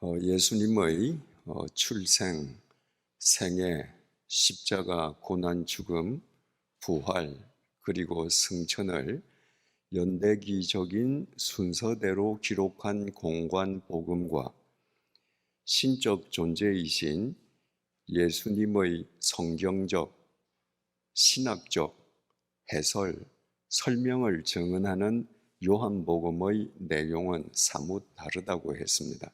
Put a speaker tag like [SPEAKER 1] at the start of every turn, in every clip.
[SPEAKER 1] 예수님의 출생, 생애, 십자가, 고난, 죽음, 부활, 그리고 승천을 연대기적인 순서대로 기록한 공관 복음과 신적 존재이신 예수님의 성경적, 신학적 해설, 설명을 정언하는 요한복음의 내용은 사뭇 다르다고 했습니다.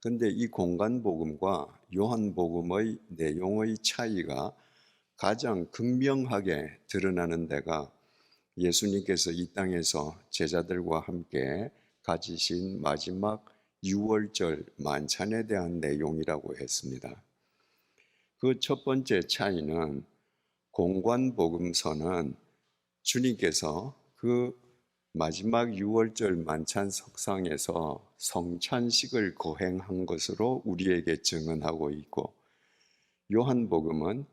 [SPEAKER 1] 그런데 이 공관복음과 요한복음의 내용의 차이가 가장 극명하게 드러나는 데가 예수님께서 이 땅에서 제자들과 함께 가지신 마지막 유월절 만찬에 대한 내용이라고 했습니다. 그 첫 번째 차이는 공관복음서는 주님께서 그 마지막 유월절 만찬 석상에서 성찬식을 거행한 것으로 우리에게 증언하고 있고, 요한복음은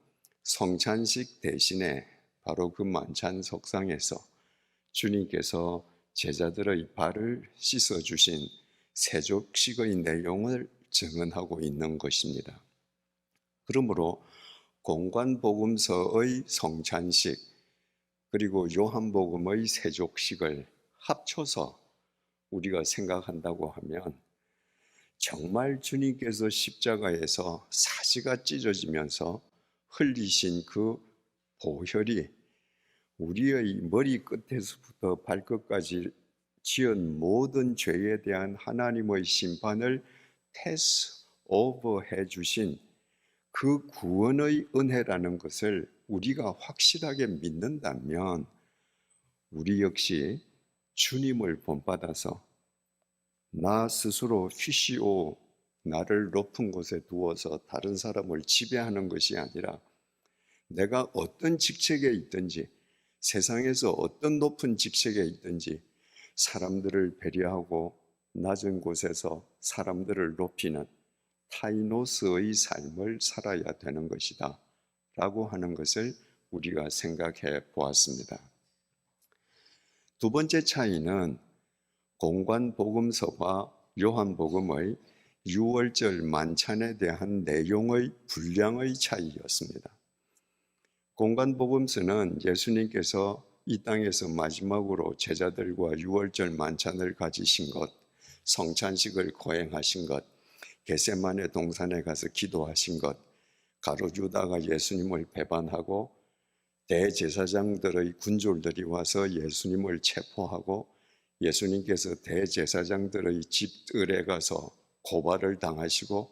[SPEAKER 1] 성찬식 대신에 바로 그 만찬 석상에서 주님께서 제자들의 발을 씻어주신 세족식의 내용을 증언하고 있는 것입니다. 그러므로 공관복음서의 성찬식 그리고 요한복음의 세족식을 합쳐서 우리가 생각한다고 하면 정말 주님께서 십자가에서 사지가 찢어지면서 흘리신 그 보혈이 우리의 머리 끝에서부터 발끝까지 지은 모든 죄에 대한 하나님의 심판을 패스 오버 해주신 그 구원의 은혜라는 것을 우리가 확실하게 믿는다면 우리 역시 주님을 본받아서 나 스스로 휘시오 나를 높은 곳에 두어서 다른 사람을 지배하는 것이 아니라 내가 어떤 직책에 있든지 세상에서 어떤 높은 직책에 있든지 사람들을 배려하고 낮은 곳에서 사람들을 높이는 타이노스의 삶을 살아야 되는 것이다 라고 하는 것을 우리가 생각해 보았습니다. 두 번째 차이는 공관복음서와 요한복음의 유월절 만찬에 대한 내용의 분량의 차이였습니다. 공관복음서는 예수님께서 이 땅에서 마지막으로 제자들과 유월절 만찬을 가지신 것, 성찬식을 거행하신 것, 겟세마네 동산에 가서 기도하신 것, 가룟유다가 예수님을 배반하고 대제사장들의 군졸들이 와서 예수님을 체포하고 예수님께서 대제사장들의 집들에 가서 고발을 당하시고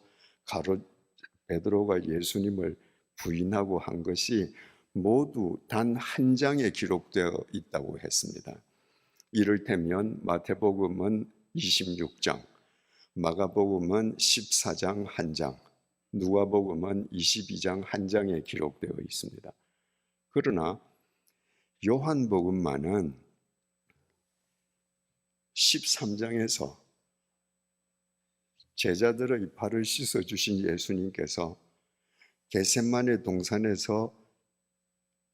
[SPEAKER 1] 베드로가 예수님을 부인하고 한 것이 모두 단 한 장에 기록되어 있다고 했습니다. 이를테면 마태복음은 26장, 마가복음은 14장 1장, 누가복음은 22장 1장에 기록되어 있습니다. 그러나 요한복음만은 13장에서 제자들의 발을 씻어주신 예수님께서 겟세마네 동산에서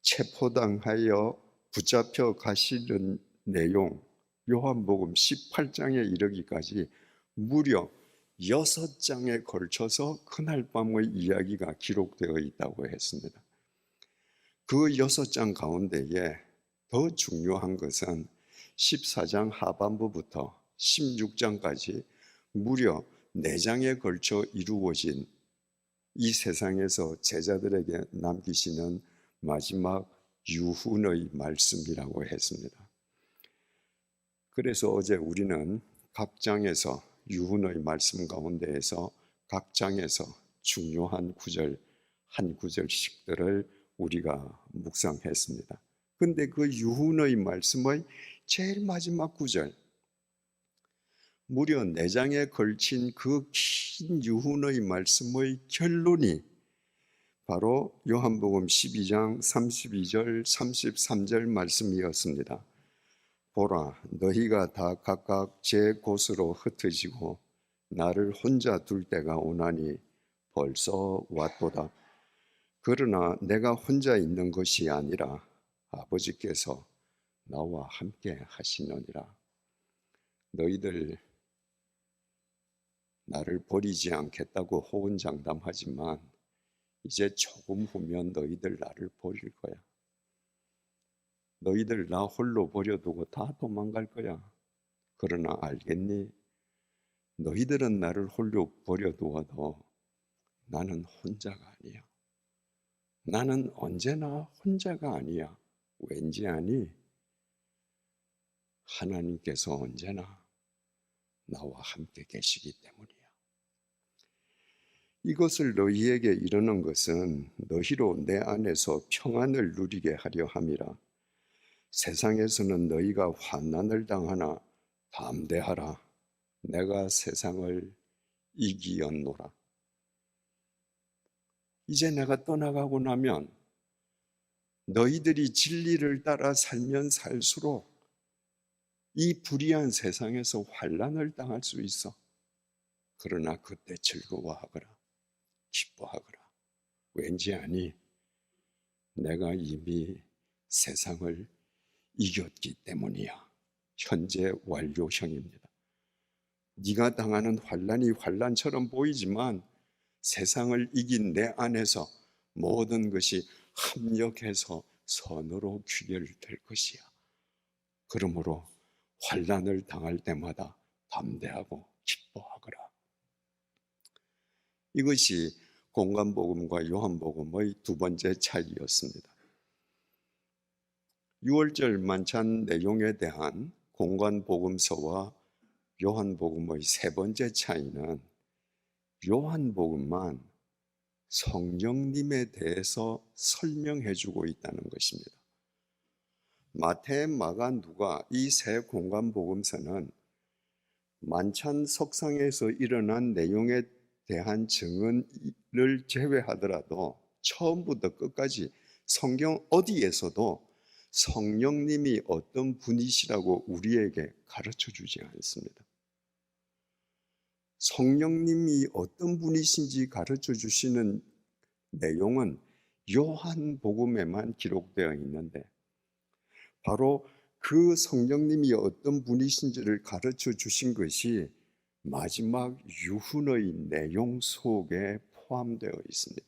[SPEAKER 1] 체포당하여 붙잡혀 가시는 내용, 요한복음 18장에 이르기까지 무려 6장에 걸쳐서 그날 밤의 이야기가 기록되어 있다고 했습니다. 그 6장 가운데에 더 중요한 것은 14장 하반부부터 16장까지 무려 4장에 걸쳐 이루어진 이 세상에서 제자들에게 남기시는 마지막 유훈의 말씀이라고 했습니다. 그래서 어제 우리는 각 장에서 유훈의 말씀 가운데에서 각 장에서 중요한 구절 한 구절씩들을 우리가 묵상했습니다. 그런데 그 유훈의 말씀의 제일 마지막 구절, 무려 4장에 걸친 그 긴 유훈의 말씀의 결론이 바로 요한복음 12장 32절 33절 말씀이었습니다. 보라, 너희가 다 각각 제 곳으로 흩어지고 나를 혼자 둘 때가 오나니 벌써 왔도다. 그러나 내가 혼자 있는 것이 아니라 아버지께서 나와 함께 하시느니라. 너희들 나를 버리지 않겠다고 호언장담하지만 이제 조금 후면 너희들 나를 버릴 거야. 너희들 나 홀로 버려두고 다 도망갈 거야. 그러나 알겠니? 너희들은 나를 홀로 버려두어도 나는 혼자가 아니야. 나는 언제나 혼자가 아니야. 왠지 아니? 하나님께서 언제나 나와 함께 계시기 때문이야. 이것을 너희에게 이르는 것은 너희로 내 안에서 평안을 누리게 하려 함이라. 세상에서는 너희가 환난을 당하나 담대하라. 내가 세상을 이기었노라. 이제 내가 떠나가고 나면 너희들이 진리를 따라 살면 살수록 이 불의한 세상에서 환난을 당할 수 있어. 그러나 그때 즐거워하거라. 기뻐하거라. 왠지 아니? 내가 이미 세상을 이겼기 때문이야. 현재 완료형입니다. 네가 당하는 환난이 환난처럼 보이지만 세상을 이긴 내 안에서 모든 것이 합력해서 선으로 귀결될 것이야. 그러므로 환난을 당할 때마다 담대하고 기뻐하거라. 이것이 공관복음과 요한복음의 두 번째 차이였습니다. 6월절 만찬 내용에 대한 공관복음서와 요한복음의 세 번째 차이는 요한복음만 성령님에 대해서 설명해 주고 있다는 것입니다. 마태, 마가, 누가 이 세 공관복음서는 만찬 석상에서 일어난 내용에 대한 증언을 제외하더라도 처음부터 끝까지 성경 어디에서도 성령님이 어떤 분이시라고 우리에게 가르쳐 주지 않습니다. 성령님이 어떤 분이신지 가르쳐 주시는 내용은 요한복음에만 기록되어 있는데 바로 그 성령님이 어떤 분이신지를 가르쳐 주신 것이 마지막 유훈의 내용 속에 포함되어 있습니다.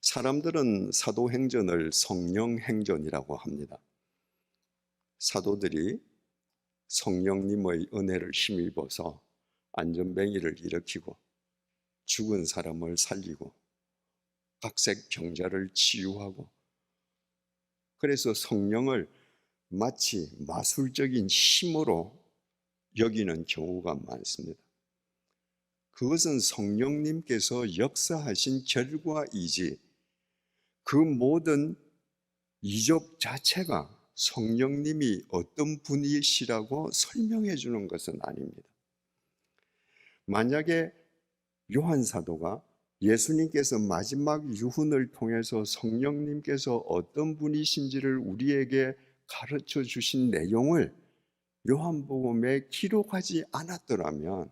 [SPEAKER 1] 사람들은 사도행전을 성령행전이라고 합니다. 사도들이 성령님의 은혜를 힘입어서 안전뱅이를 일으키고 죽은 사람을 살리고 각색 병자를 치유하고 그래서 성령을 마치 마술적인 힘으로 여기는 경우가 많습니다. 그것은 성령님께서 역사하신 결과이지 그 모든 이적 자체가 성령님이 어떤 분이시라고 설명해 주는 것은 아닙니다. 만약에 요한 사도가 예수님께서 마지막 유훈을 통해서 성령님께서 어떤 분이신지를 우리에게 가르쳐 주신 내용을 요한복음에 기록하지 않았더라면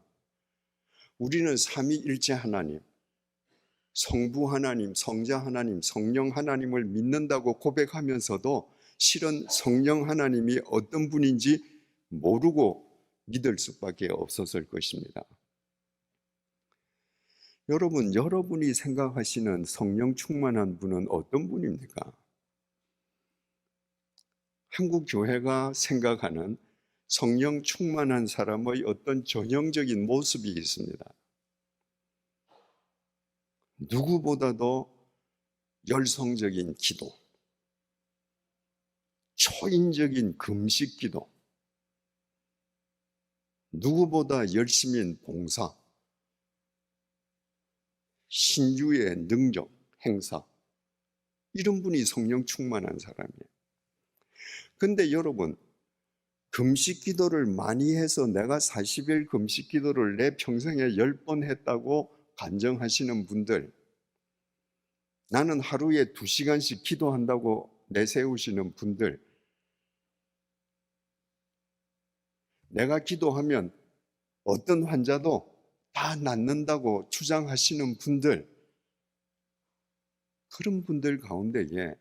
[SPEAKER 1] 우리는 삼위일체 하나님, 성부 하나님, 성자 하나님, 성령 하나님을 믿는다고 고백하면서도 실은 성령 하나님이 어떤 분인지 모르고 믿을 수밖에 없었을 것입니다. 여러분, 여러분이 생각하시는 성령 충만한 분은 어떤 분입니까? 한국 교회가 생각하는 성령 충만한 사람의 어떤 전형적인 모습이 있습니다. 누구보다도 열성적인 기도, 초인적인 금식 기도, 누구보다 열심인 봉사, 신유의 능력, 행사, 이런 분이 성령 충만한 사람이에요. 근데 여러분, 금식 기도를 많이 해서 내가 40일 금식 기도를 내 평생에 10번 했다고 간증하시는 분들, 나는 하루에 2시간씩 기도한다고 내세우시는 분들, 내가 기도하면 어떤 환자도 다 낫는다고 주장하시는 분들, 그런 분들 가운데에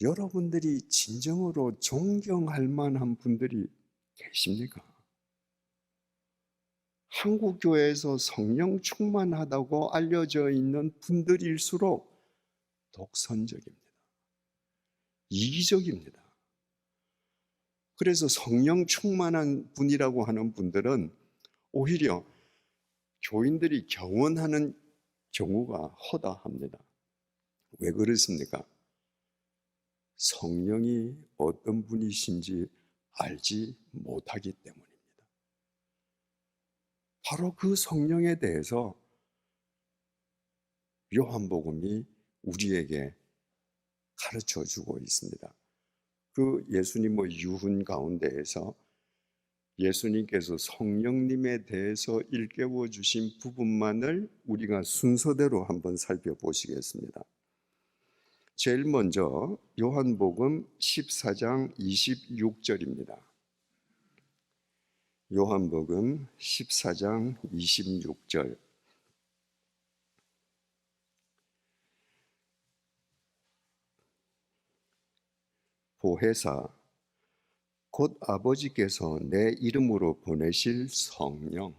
[SPEAKER 1] 여러분들이 진정으로 존경할 만한 분들이 계십니까? 한국 교회에서 성령 충만하다고 알려져 있는 분들일수록 독선적입니다. 이기적입니다. 그래서 성령 충만한 분이라고 하는 분들은 오히려 교인들이 경원하는 경우가 허다합니다. 왜 그렇습니까? 성령이 어떤 분이신지 알지 못하기 때문입니다. 바로 그 성령에 대해서 요한복음이 우리에게 가르쳐 주고 있습니다. 그 예수님의 유훈 가운데에서 예수님께서 성령님에 대해서 일깨워 주신 부분만을 우리가 순서대로 한번 살펴보시겠습니다. 제일 먼저 요한복음 14장 26절입니다. 요한복음 14장 26절. 보혜사 곧 아버지께서 내 이름으로 보내실 성령.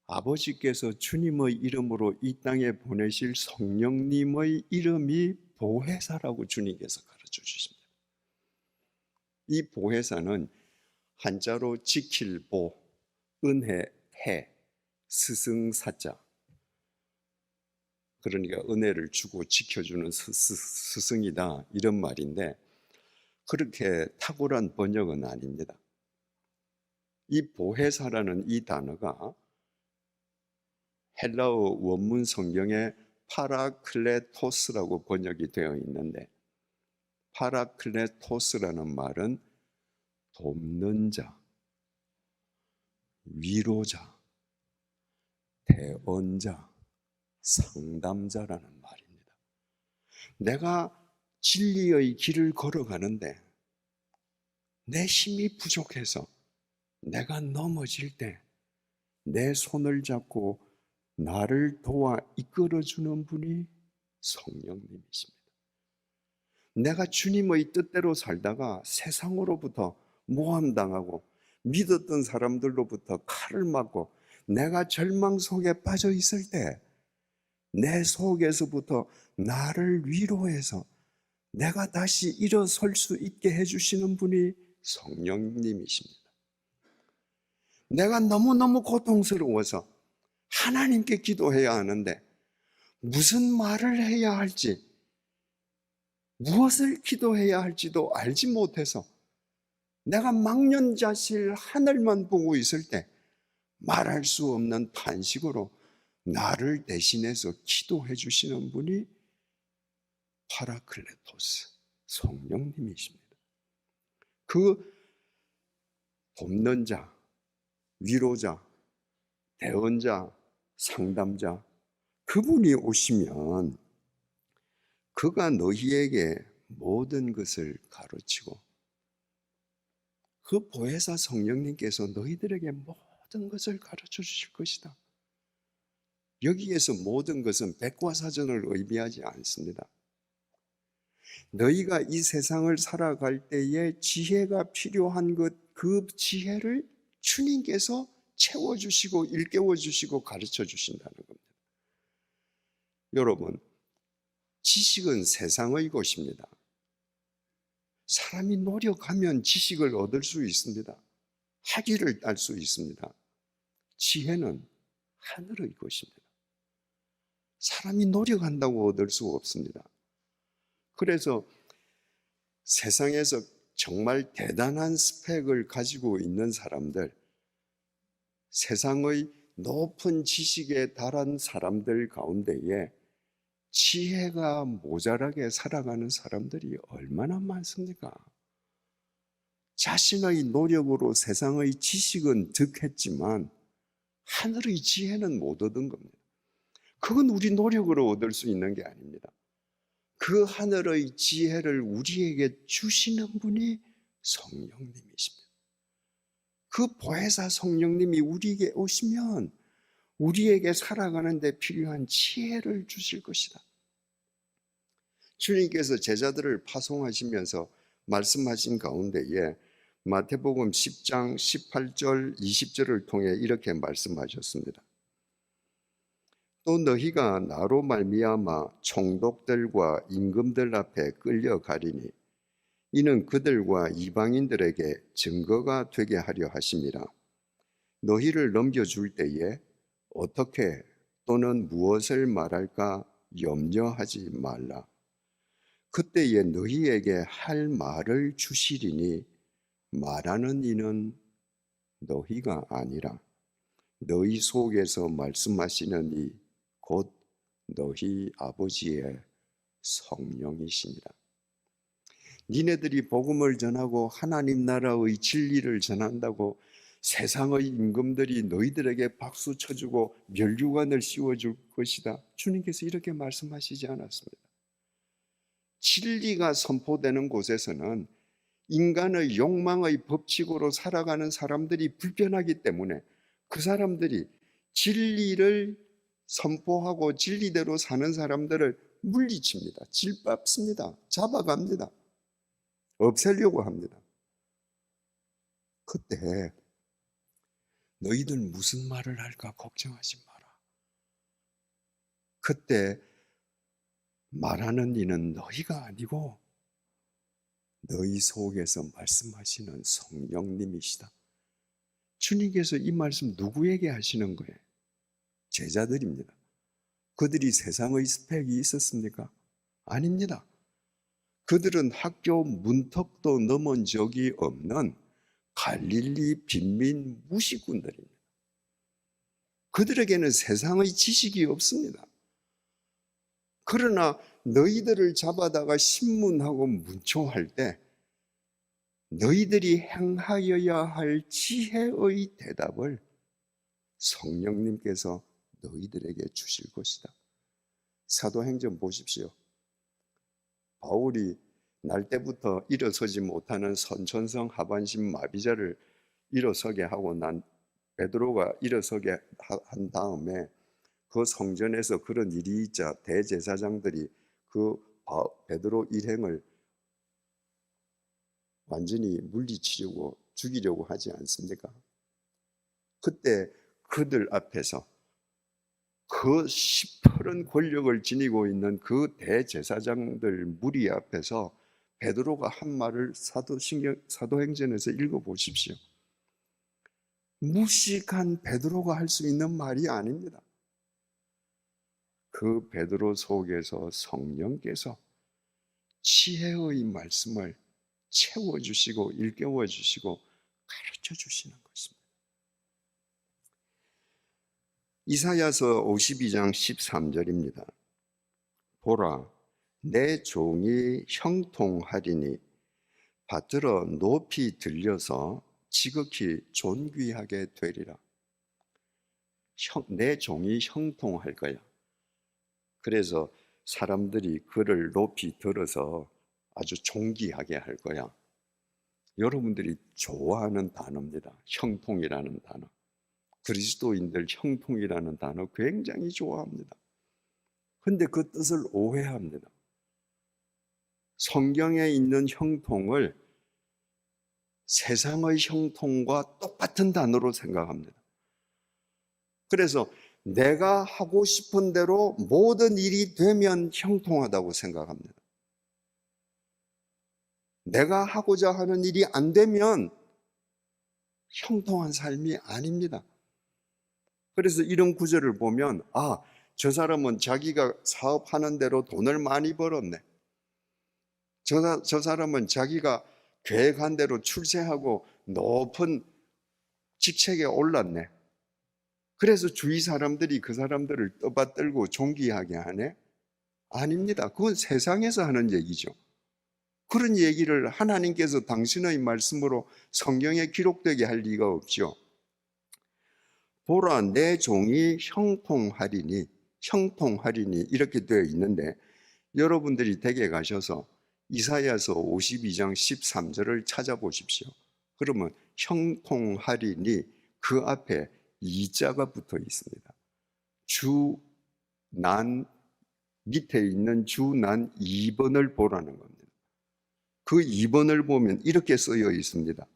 [SPEAKER 1] 아버지께서 주님의 이름으로 이 땅에 보내실 성령님의 이름이 보혜사라고 주님께서 가르쳐 주십니다. 이 보혜사는 한자로 지킬 보, 은혜, 해, 스승사자. 그러니까 은혜를 주고 지켜주는 스승이다 이런 말인데 그렇게 탁월한 번역은 아닙니다. 이 보혜사라는 이 단어가 헬라어 원문 성경에 파라클레토스라고 번역이 되어 있는데 파라클레토스라는 말은 돕는 자, 위로자, 대언자, 상담자라는 말입니다. 내가 진리의 길을 걸어가는데 내 힘이 부족해서 내가 넘어질 때 내 손을 잡고 나를 도와 이끌어주는 분이 성령님이십니다. 내가 주님의 뜻대로 살다가 세상으로부터 모함당하고 믿었던 사람들로부터 칼을 맞고 내가 절망 속에 빠져 있을 때 내 속에서부터 나를 위로해서 내가 다시 일어설 수 있게 해주시는 분이 성령님이십니다. 내가 너무너무 고통스러워서 하나님께 기도해야 하는데 무슨 말을 해야 할지, 무엇을 기도해야 할지도 알지 못해서 내가 망연자실 하늘만 보고 있을 때 말할 수 없는 탄식으로 나를 대신해서 기도해 주시는 분이 파라클레토스, 성령님이십니다. 그 돕는 자, 위로자, 대언자, 상담자, 그분이 오시면 그가 너희에게 모든 것을 가르치고 그 보혜사 성령님께서 너희들에게 모든 것을 가르쳐 주실 것이다. 여기에서 모든 것은 백과사전을 의미하지 않습니다. 너희가 이 세상을 살아갈 때에 지혜가 필요한 것, 그 지혜를 주님께서 채워주시고 일깨워주시고 가르쳐주신다는 겁니다. 여러분, 지식은 세상의 것입니다. 사람이 노력하면 지식을 얻을 수 있습니다. 학위를 딸 수 있습니다. 지혜는 하늘의 것입니다. 사람이 노력한다고 얻을 수 없습니다. 그래서 세상에서 정말 대단한 스펙을 가지고 있는 사람들, 세상의 높은 지식에 달한 사람들 가운데에 지혜가 모자라게 살아가는 사람들이 얼마나 많습니까? 자신의 노력으로 세상의 지식은 득했지만 하늘의 지혜는 못 얻은 겁니다. 그건 우리 노력으로 얻을 수 있는 게 아닙니다. 그 하늘의 지혜를 우리에게 주시는 분이 성령님이십니다. 그 보혜사 성령님이 우리에게 오시면 우리에게 살아가는 데 필요한 지혜를 주실 것이다. 주님께서 제자들을 파송하시면서 말씀하신 가운데에 마태복음 10장 18절 20절을 통해 이렇게 말씀하셨습니다. 또 너희가 나로 말미암아 총독들과 임금들 앞에 끌려가리니 이는 그들과 이방인들에게 증거가 되게 하려 하심이라. 너희를 넘겨줄 때에 어떻게 또는 무엇을 말할까 염려하지 말라. 그때에 너희에게 할 말을 주시리니 말하는 이는 너희가 아니라 너희 속에서 말씀하시는 이 곧 너희 아버지의 성령이시니라. 니네들이 복음을 전하고 하나님 나라의 진리를 전한다고 세상의 임금들이 너희들에게 박수 쳐주고 면류관을 씌워줄 것이다. 주님께서 이렇게 말씀하시지 않았습니다. 진리가 선포되는 곳에서는 인간의 욕망의 법칙으로 살아가는 사람들이 불편하기 때문에 그 사람들이 진리를 선포하고 진리대로 사는 사람들을 물리칩니다. 질밟습니다. 잡아갑니다. 없애려고 합니다. 그때 너희들 무슨 말을 할까 걱정하지 마라. 그때 말하는 이는 너희가 아니고 너희 속에서 말씀하시는 성령님이시다. 주님께서 이 말씀 누구에게 하시는 거예요? 제자들입니다. 그들이 세상의 스펙이 있었습니까? 아닙니다. 그들은 학교 문턱도 넘은 적이 없는 갈릴리 빈민 무식군들입니다. 그들에게는 세상의 지식이 없습니다. 그러나 너희들을 잡아다가 신문하고 문초할 때 너희들이 행하여야 할 지혜의 대답을 성령님께서 너희들에게 주실 것이다. 사도행전 보십시오. 바울이 날 때부터 일어서지 못하는 선천성 하반신 마비자를 일어서게 하고 난 베드로가 일어서게 한 다음에 그 성전에서 그런 일이 있자 대제사장들이 그 베드로 일행을 완전히 물리치려고 죽이려고 하지 않습니까? 그때 그들 앞에서 그 시퍼런 권력을 지니고 있는 그 대제사장들 무리 앞에서 베드로가 한 말을 사도행전에서 읽어보십시오. 무식한 베드로가 할 수 있는 말이 아닙니다. 그 베드로 속에서 성령께서 지혜의 말씀을 채워주시고 일깨워주시고 가르쳐주시는 것입니다. 이사야서 52장 13절입니다. 보라, 내 종이 형통하리니 받들어 높이 들려서 지극히 존귀하게 되리라. 내 종이 형통할 거야. 그래서 사람들이 그를 높이 들어서 아주 존귀하게 할 거야. 여러분들이 좋아하는 단어입니다. 형통이라는 단어. 그리스도인들 형통이라는 단어 굉장히 좋아합니다. 근데 그 뜻을 오해합니다. 성경에 있는 형통을 세상의 형통과 똑같은 단어로 생각합니다. 그래서 내가 하고 싶은 대로 모든 일이 되면 형통하다고 생각합니다. 내가 하고자 하는 일이 안 되면 형통한 삶이 아닙니다. 그래서 이런 구절을 보면 저 사람은 자기가 사업하는 대로 돈을 많이 벌었네. 저 사람은 자기가 계획한 대로 출세하고 높은 직책에 올랐네. 그래서 주위 사람들이 그 사람들을 떠받들고 존귀하게 하네? 아닙니다. 그건 세상에서 하는 얘기죠. 그런 얘기를 하나님께서 당신의 말씀으로 성경에 기록되게 할 리가 없죠. 보라, 내 종이 형통하리니 이렇게 되어 있는데 여러분들이 댁에 가셔서 이사야서 52장 13절을 찾아보십시오. 그러면 형통하리니 그 앞에 이자가 붙어 있습니다. 주난 밑에 있는 주난 2번을 보라는 겁니다. 그 2번을 보면 이렇게 쓰여 있습니다.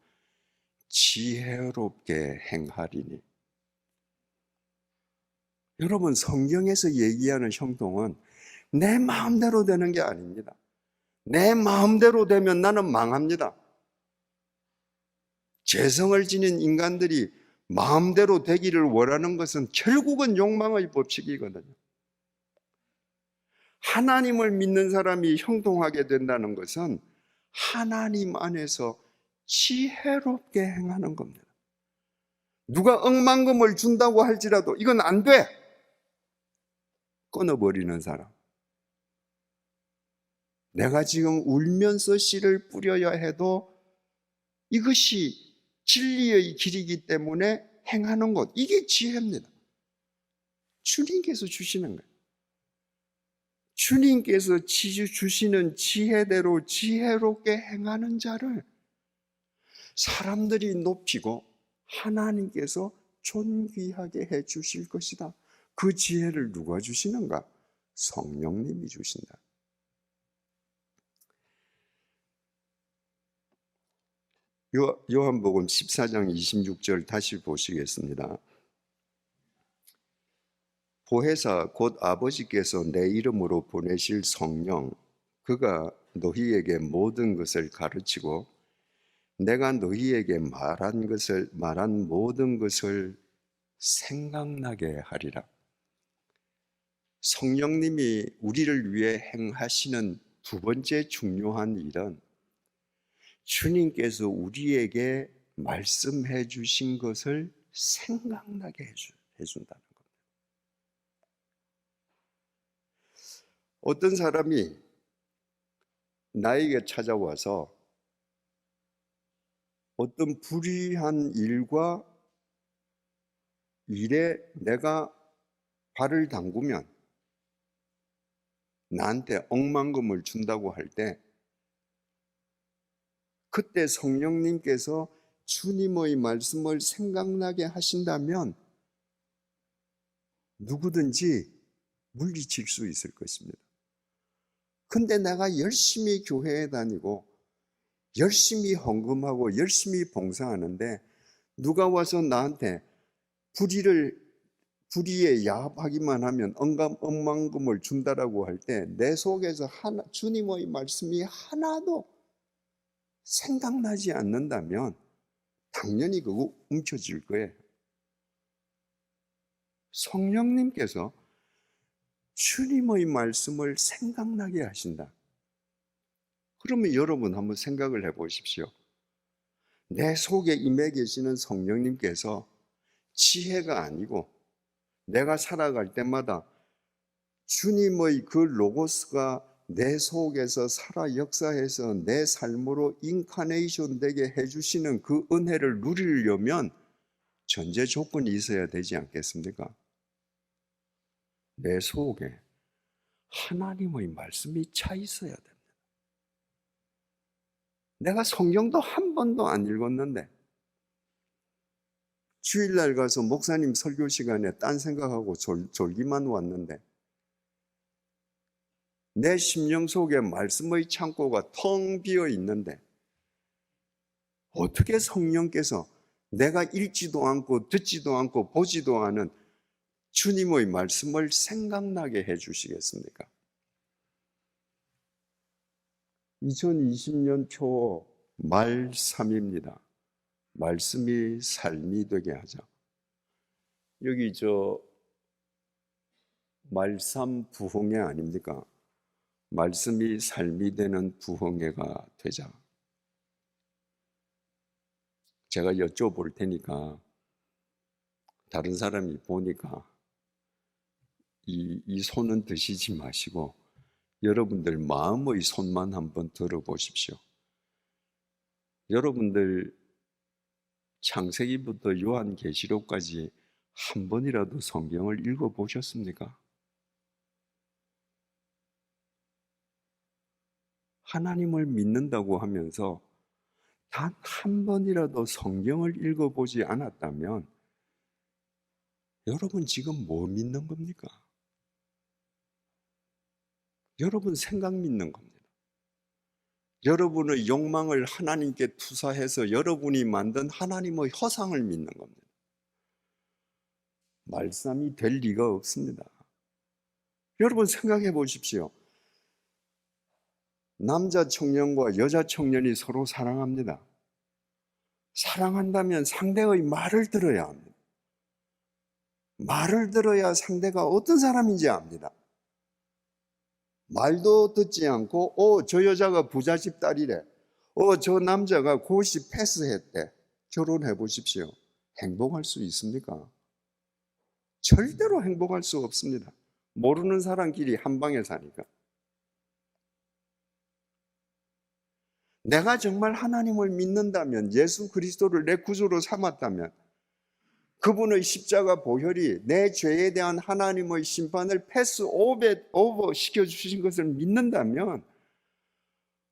[SPEAKER 1] 지혜롭게 행하리니. 여러분, 성경에서 얘기하는 형통은 내 마음대로 되는 게 아닙니다. 내 마음대로 되면 나는 망합니다. 죄성을 지닌 인간들이 마음대로 되기를 원하는 것은 결국은 욕망의 법칙이거든요. 하나님을 믿는 사람이 형통하게 된다는 것은 하나님 안에서 지혜롭게 행하는 겁니다. 누가 억만금을 준다고 할지라도 이건 안 돼! 끊어버리는 사람. 내가 지금 울면서 씨를 뿌려야 해도 이것이 진리의 길이기 때문에 행하는 것, 이게 지혜입니다. 주님께서 주시는 거예요. 주님께서 주시는 지혜대로 지혜롭게 행하는 자를 사람들이 높이고 하나님께서 존귀하게 해 주실 것이다. 그 지혜를 누가 주시는가? 성령님이 주신다. 요한복음 14장 26절 다시 보시겠습니다. 보혜사 곧 아버지께서 내 이름으로 보내실 성령, 그가 너희에게 모든 것을 가르치고 내가 너희에게 말한 모든 것을 생각나게 하리라. 성령님이 우리를 위해 행하시는 두 번째 중요한 일은 주님께서 우리에게 말씀해 주신 것을 생각나게 해준다는 겁니다. 어떤 사람이 나에게 찾아와서 어떤 불의한 일과 일에 내가 발을 담그면 나한테 억만금을 준다고 할 때 그때 성령님께서 주님의 말씀을 생각나게 하신다면 누구든지 물리칠 수 있을 것입니다. 근데 내가 열심히 교회에 다니고 열심히 헌금하고 열심히 봉사하는데 누가 와서 나한테 불의에 야합하기만 하면 억만금을 준다라고 할 때 내 속에서 주님의 말씀이 하나도 생각나지 않는다면 당연히 그거 움켜쥘 거예요. 성령님께서 주님의 말씀을 생각나게 하신다. 그러면 여러분 한번 생각을 해보십시오. 내 속에 임해 계시는 성령님께서 지혜가 아니고 내가 살아갈 때마다 주님의 그 로고스가 내 속에서 살아 역사해서 내 삶으로 인카네이션 되게 해주시는 그 은혜를 누리려면 전제 조건이 있어야 되지 않겠습니까? 내 속에 하나님의 말씀이 차 있어야 됩니다. 내가 성경도 한 번도 안 읽었는데 주일날 가서 목사님 설교 시간에 딴 생각하고 졸기만 왔는데 내 심령 속에 말씀의 창고가 텅 비어 있는데 어떻게 성령께서 내가 읽지도 않고 듣지도 않고 보지도 않은 주님의 말씀을 생각나게 해 주시겠습니까? 2020년 초 말 3입니다. 말씀이 삶이 되게 하자. 여기 말삼 부흥회 아닙니까? 말씀이 삶이 되는 부흥회가 되자. 제가 여쭤볼 테니까 다른 사람이 보니까 이 손은 드시지 마시고 여러분들 마음의 손만 한번 들어보십시오. 여러분들 창세기부터 요한계시록까지 한 번이라도 성경을 읽어보셨습니까? 하나님을 믿는다고 하면서 단 한 번이라도 성경을 읽어보지 않았다면 여러분 지금 뭐 믿는 겁니까? 여러분 생각 믿는 겁니다. 여러분의 욕망을 하나님께 투사해서 여러분이 만든 하나님의 허상을 믿는 겁니다. 말씀이 될 리가 없습니다. 여러분 생각해 보십시오. 남자 청년과 여자 청년이 서로 사랑합니다. 사랑한다면 상대의 말을 들어야 합니다. 말을 들어야 상대가 어떤 사람인지 압니다. 말도 듣지 않고 저 여자가 부잣집 딸이래, 저 남자가 고시 패스했대, 결혼해 보십시오. 행복할 수 있습니까? 절대로 행복할 수 없습니다. 모르는 사람끼리 한 방에 사니까. 내가 정말 하나님을 믿는다면, 예수 그리스도를 내 구주로 삼았다면, 그분의 십자가 보혈이 내 죄에 대한 하나님의 심판을 패스 오버 시켜주신 것을 믿는다면,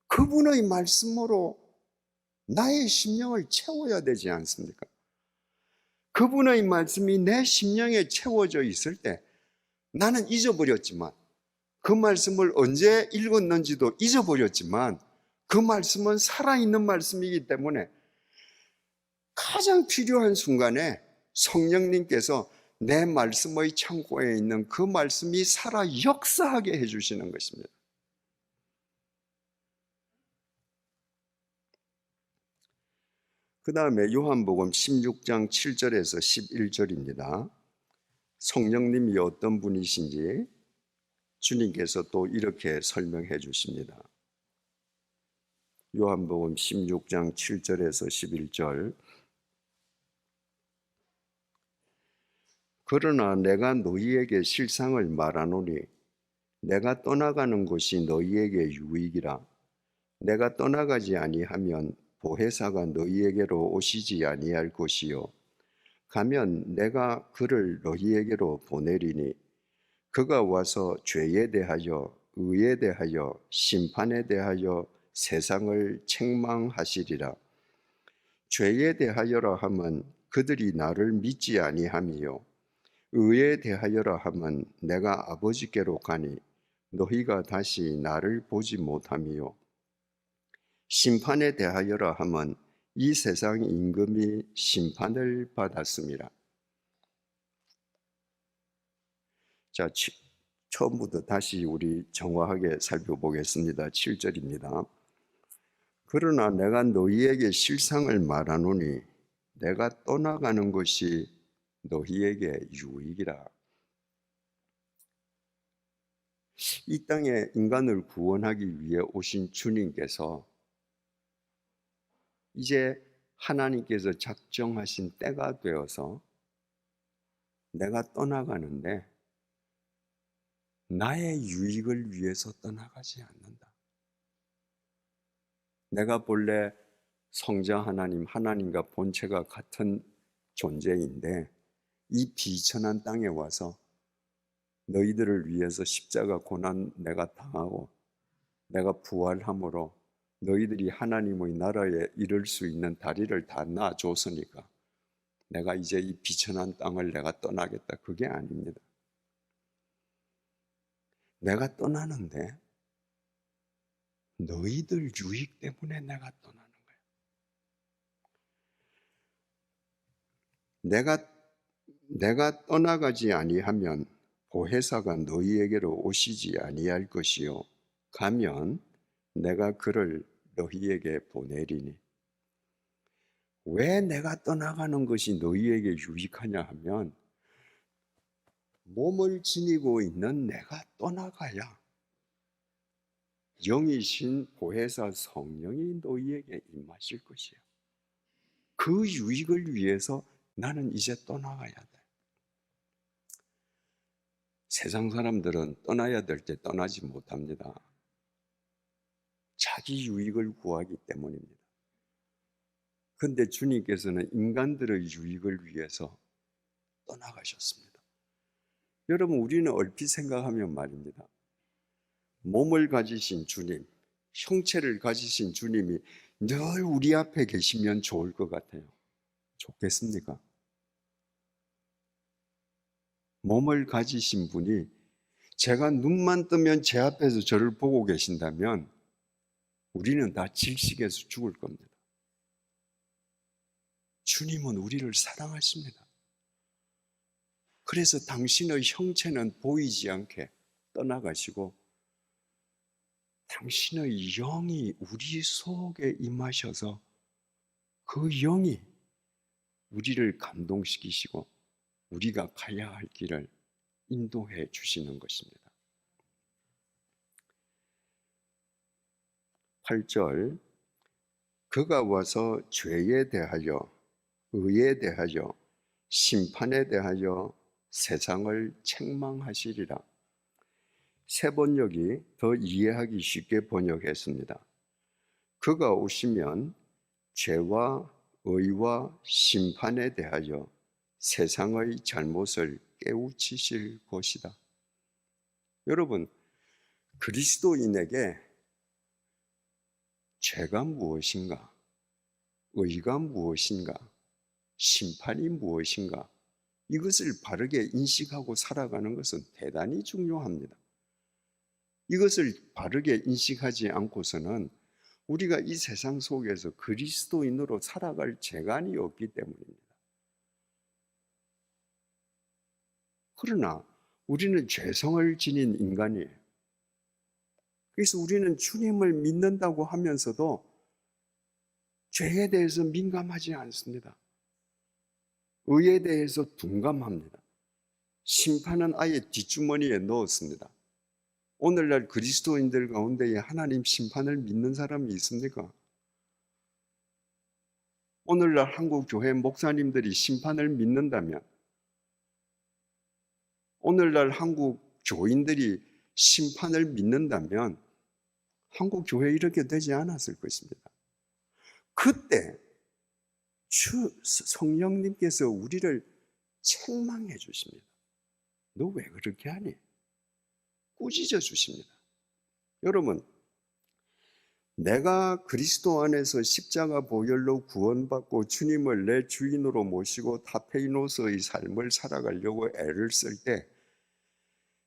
[SPEAKER 1] 그분의 말씀으로 나의 심령을 채워야 되지 않습니까? 그분의 말씀이 내 심령에 채워져 있을 때 나는 잊어버렸지만, 그 말씀을 언제 읽었는지도 잊어버렸지만, 그 말씀은 살아있는 말씀이기 때문에 가장 필요한 순간에 성령님께서 내 말씀의 창고에 있는 그 말씀이 살아 역사하게 해주시는 것입니다. 그 다음에 요한복음 16장 7절에서 11절입니다. 성령님이 어떤 분이신지 주님께서 또 이렇게 설명해 주십니다. 요한복음 16장 7절에서 11절. 그러나 내가 너희에게 실상을 말하노니 내가 떠나가는 곳이 너희에게 유익이라. 내가 떠나가지 아니하면 보혜사가 너희에게로 오시지 아니할 것이요, 가면 내가 그를 너희에게로 보내리니 그가 와서 죄에 대하여 의에 대하여 심판에 대하여 세상을 책망하시리라. 죄에 대하여라 하면 그들이 나를 믿지 아니함이요, 의에 대하여라 하면 내가 아버지께로 가니 너희가 다시 나를 보지 못함이요, 심판에 대하여라 하면 이 세상 임금이 심판을 받았습니다. 자, 처음부터 다시 우리 정확하게 살펴보겠습니다. 7절입니다. 그러나 내가 너희에게 실상을 말하노니 내가 떠나가는 것이 너희에게 유익이라. 이 땅에 인간을 구원하기 위해 오신 주님께서 이제 하나님께서 작정하신 때가 되어서 내가 떠나가는데 나의 유익을 위해서 떠나가지 않는다. 내가 본래 성자 하나님, 하나님과 본체가 같은 존재인데 이 비천한 땅에 와서 너희들을 위해서 십자가 고난 내가 당하고 내가 부활함으로 너희들이 하나님의 나라에 이를 수 있는 다리를 다 놔줬으니까 내가 이제 이 비천한 땅을 내가 떠나겠다. 그게 아닙니다. 내가 떠나는데 너희들 유익 때문에 내가 떠나는 거예요. 내가 떠나가지 아니하면 보혜사가 너희에게로 오시지 아니할 것이요, 가면 내가 그를 너희에게 보내리니. 왜 내가 떠나가는 것이 너희에게 유익하냐 하면, 몸을 지니고 있는 내가 떠나가야 영이신 보혜사 성령이 너희에게 임하실 것이에요. 그 유익을 위해서 나는 이제 떠나가야 돼. 세상 사람들은 떠나야 될 때 떠나지 못합니다. 자기 유익을 구하기 때문입니다. 그런데 주님께서는 인간들의 유익을 위해서 떠나가셨습니다. 여러분, 우리는 얼핏 생각하면 말입니다. 몸을 가지신 주님, 형체를 가지신 주님이 늘 우리 앞에 계시면 좋을 것 같아요. 좋겠습니까? 몸을 가지신 분이 제가 눈만 뜨면 제 앞에서 저를 보고 계신다면 우리는 다 질식해서 죽을 겁니다. 주님은 우리를 사랑하십니다. 그래서 당신의 형체는 보이지 않게 떠나가시고 당신의 영이 우리 속에 임하셔서 그 영이 우리를 감동시키시고 우리가 가야 할 길을 인도해 주시는 것입니다. 8절, 그가 와서 죄에 대하여, 의에 대하여, 심판에 대하여 세상을 책망하시리라. 새 번역이 더 이해하기 쉽게 번역했습니다. 그가 오시면 죄와 의와 심판에 대하여 세상의 잘못을 깨우치실 것이다. 여러분, 그리스도인에게 죄가 무엇인가, 의가 무엇인가, 심판이 무엇인가, 이것을 바르게 인식하고 살아가는 것은 대단히 중요합니다. 이것을 바르게 인식하지 않고서는 우리가 이 세상 속에서 그리스도인으로 살아갈 재간이 없기 때문입니다. 그러나 우리는 죄성을 지닌 인간이에요. 그래서 우리는 주님을 믿는다고 하면서도 죄에 대해서 민감하지 않습니다. 의에 대해서 둔감합니다. 심판은 아예 뒷주머니에 넣었습니다. 오늘날 그리스도인들 가운데에 하나님 심판을 믿는 사람이 있습니까? 오늘날 한국 교회 목사님들이 심판을 믿는다면, 오늘날 한국 교인들이 심판을 믿는다면 한국 교회 이렇게 되지 않았을 것입니다. 그때 성령님께서 우리를 책망해 주십니다. 너 왜 그렇게 하니? 꾸짖어 주십니다. 여러분, 내가 그리스도 안에서 십자가 보혈로 구원받고 주님을 내 주인으로 모시고 타페이노스의 삶을 살아가려고 애를 쓸 때,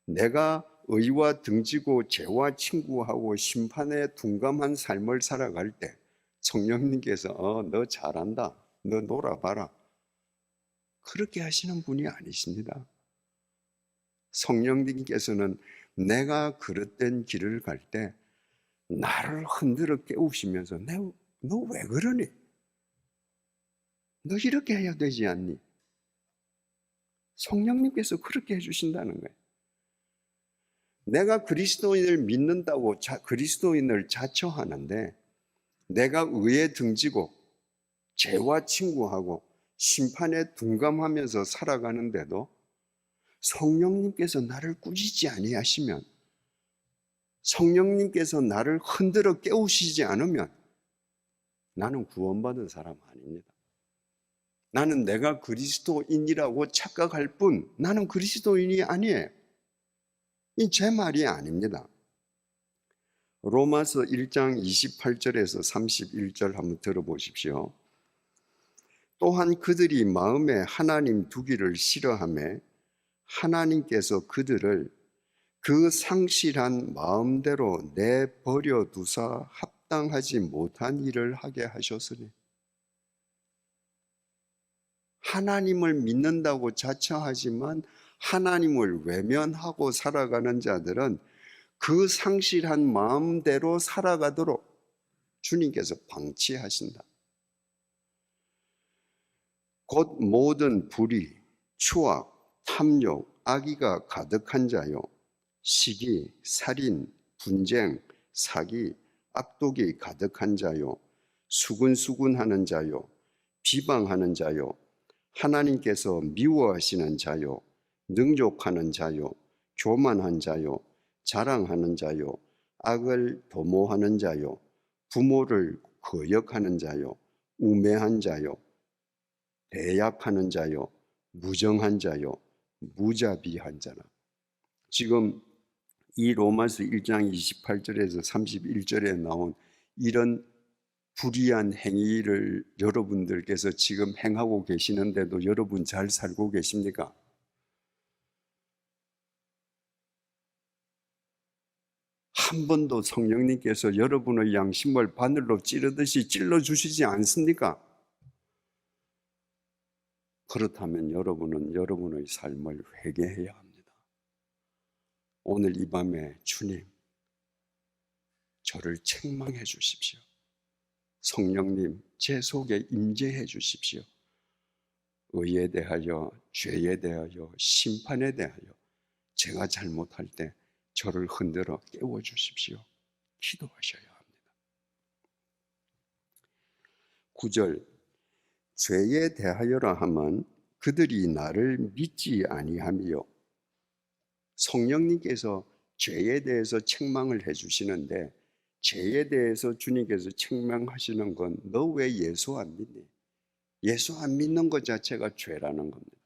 [SPEAKER 1] 내가 의와 등지고 죄와 친구하고 심판에 둔감한 삶을 살아갈 때 성령님께서 너 잘한다, 너 놀아봐라, 그렇게 하시는 분이 아니십니다. 성령님께서는 내가 그릇된 길을 갈 때 나를 흔들어 깨우시면서 너 왜 그러니? 너 이렇게 해야 되지 않니? 성령님께서 그렇게 해주신다는 거예요. 내가 그리스도인을 믿는다고 그리스도인을 자처하는데 내가 의에 등지고 죄와 친구하고 심판에 둔감하면서 살아가는데도 성령님께서 나를 꾸짖지 아니하시면, 성령님께서 나를 흔들어 깨우시지 않으면 나는 구원받은 사람 아닙니다. 나는 내가 그리스도인이라고 착각할 뿐 나는 그리스도인이 아니에요. 이 제 말이 아닙니다. 로마서 1장 28절에서 31절 한번 들어보십시오. 또한 그들이 마음에 하나님 두기를 싫어하며 하나님께서 그들을 그 상실한 마음대로 내버려 두사 합당하지 못한 일을 하게 하셨으니, 하나님을 믿는다고 자처하지만 하나님을 외면하고 살아가는 자들은 그 상실한 마음대로 살아가도록 주님께서 방치하신다. 곧 모든 불의, 추악, 탐욕, 악의가 가득한 자요, 시기, 살인, 분쟁, 사기, 악독이 가득한 자요, 수군수군하는 자요, 비방하는 자요, 하나님께서 미워하시는 자요, 능욕하는 자요, 교만한 자요, 자랑하는 자요, 악을 도모하는 자요, 부모를 거역하는 자요, 우매한 자요, 배약하는 자요, 무정한 자요, 무자비한 자라. 지금 이 로마서 1장 28절에서 31절에 나온 이런 불의한 행위를 여러분들께서 지금 행하고 계시는데도 여러분 잘 살고 계십니까? 한 번도 성령님께서 여러분의 양심을 바늘로 찌르듯이 찔러주시지 않습니까? 그렇다면 여러분은 여러분의 삶을 회개해야 합니다. 오늘 이 밤에 주님, 저를 책망해 주십시오. 성령님, 제 속에 임재해 주십시오. 의에 대하여, 죄에 대하여, 심판에 대하여 제가 잘못할 때 저를 흔들어 깨워 주십시오. 기도하셔야 합니다. 9절, 죄에 대하여라 하면 그들이 나를 믿지 아니하며, 성령님께서 죄에 대해서 책망을 해주시는데 죄에 대해서 주님께서 책망하시는 건 너 왜 예수 안 믿니? 예수 안 믿는 것 자체가 죄라는 겁니다.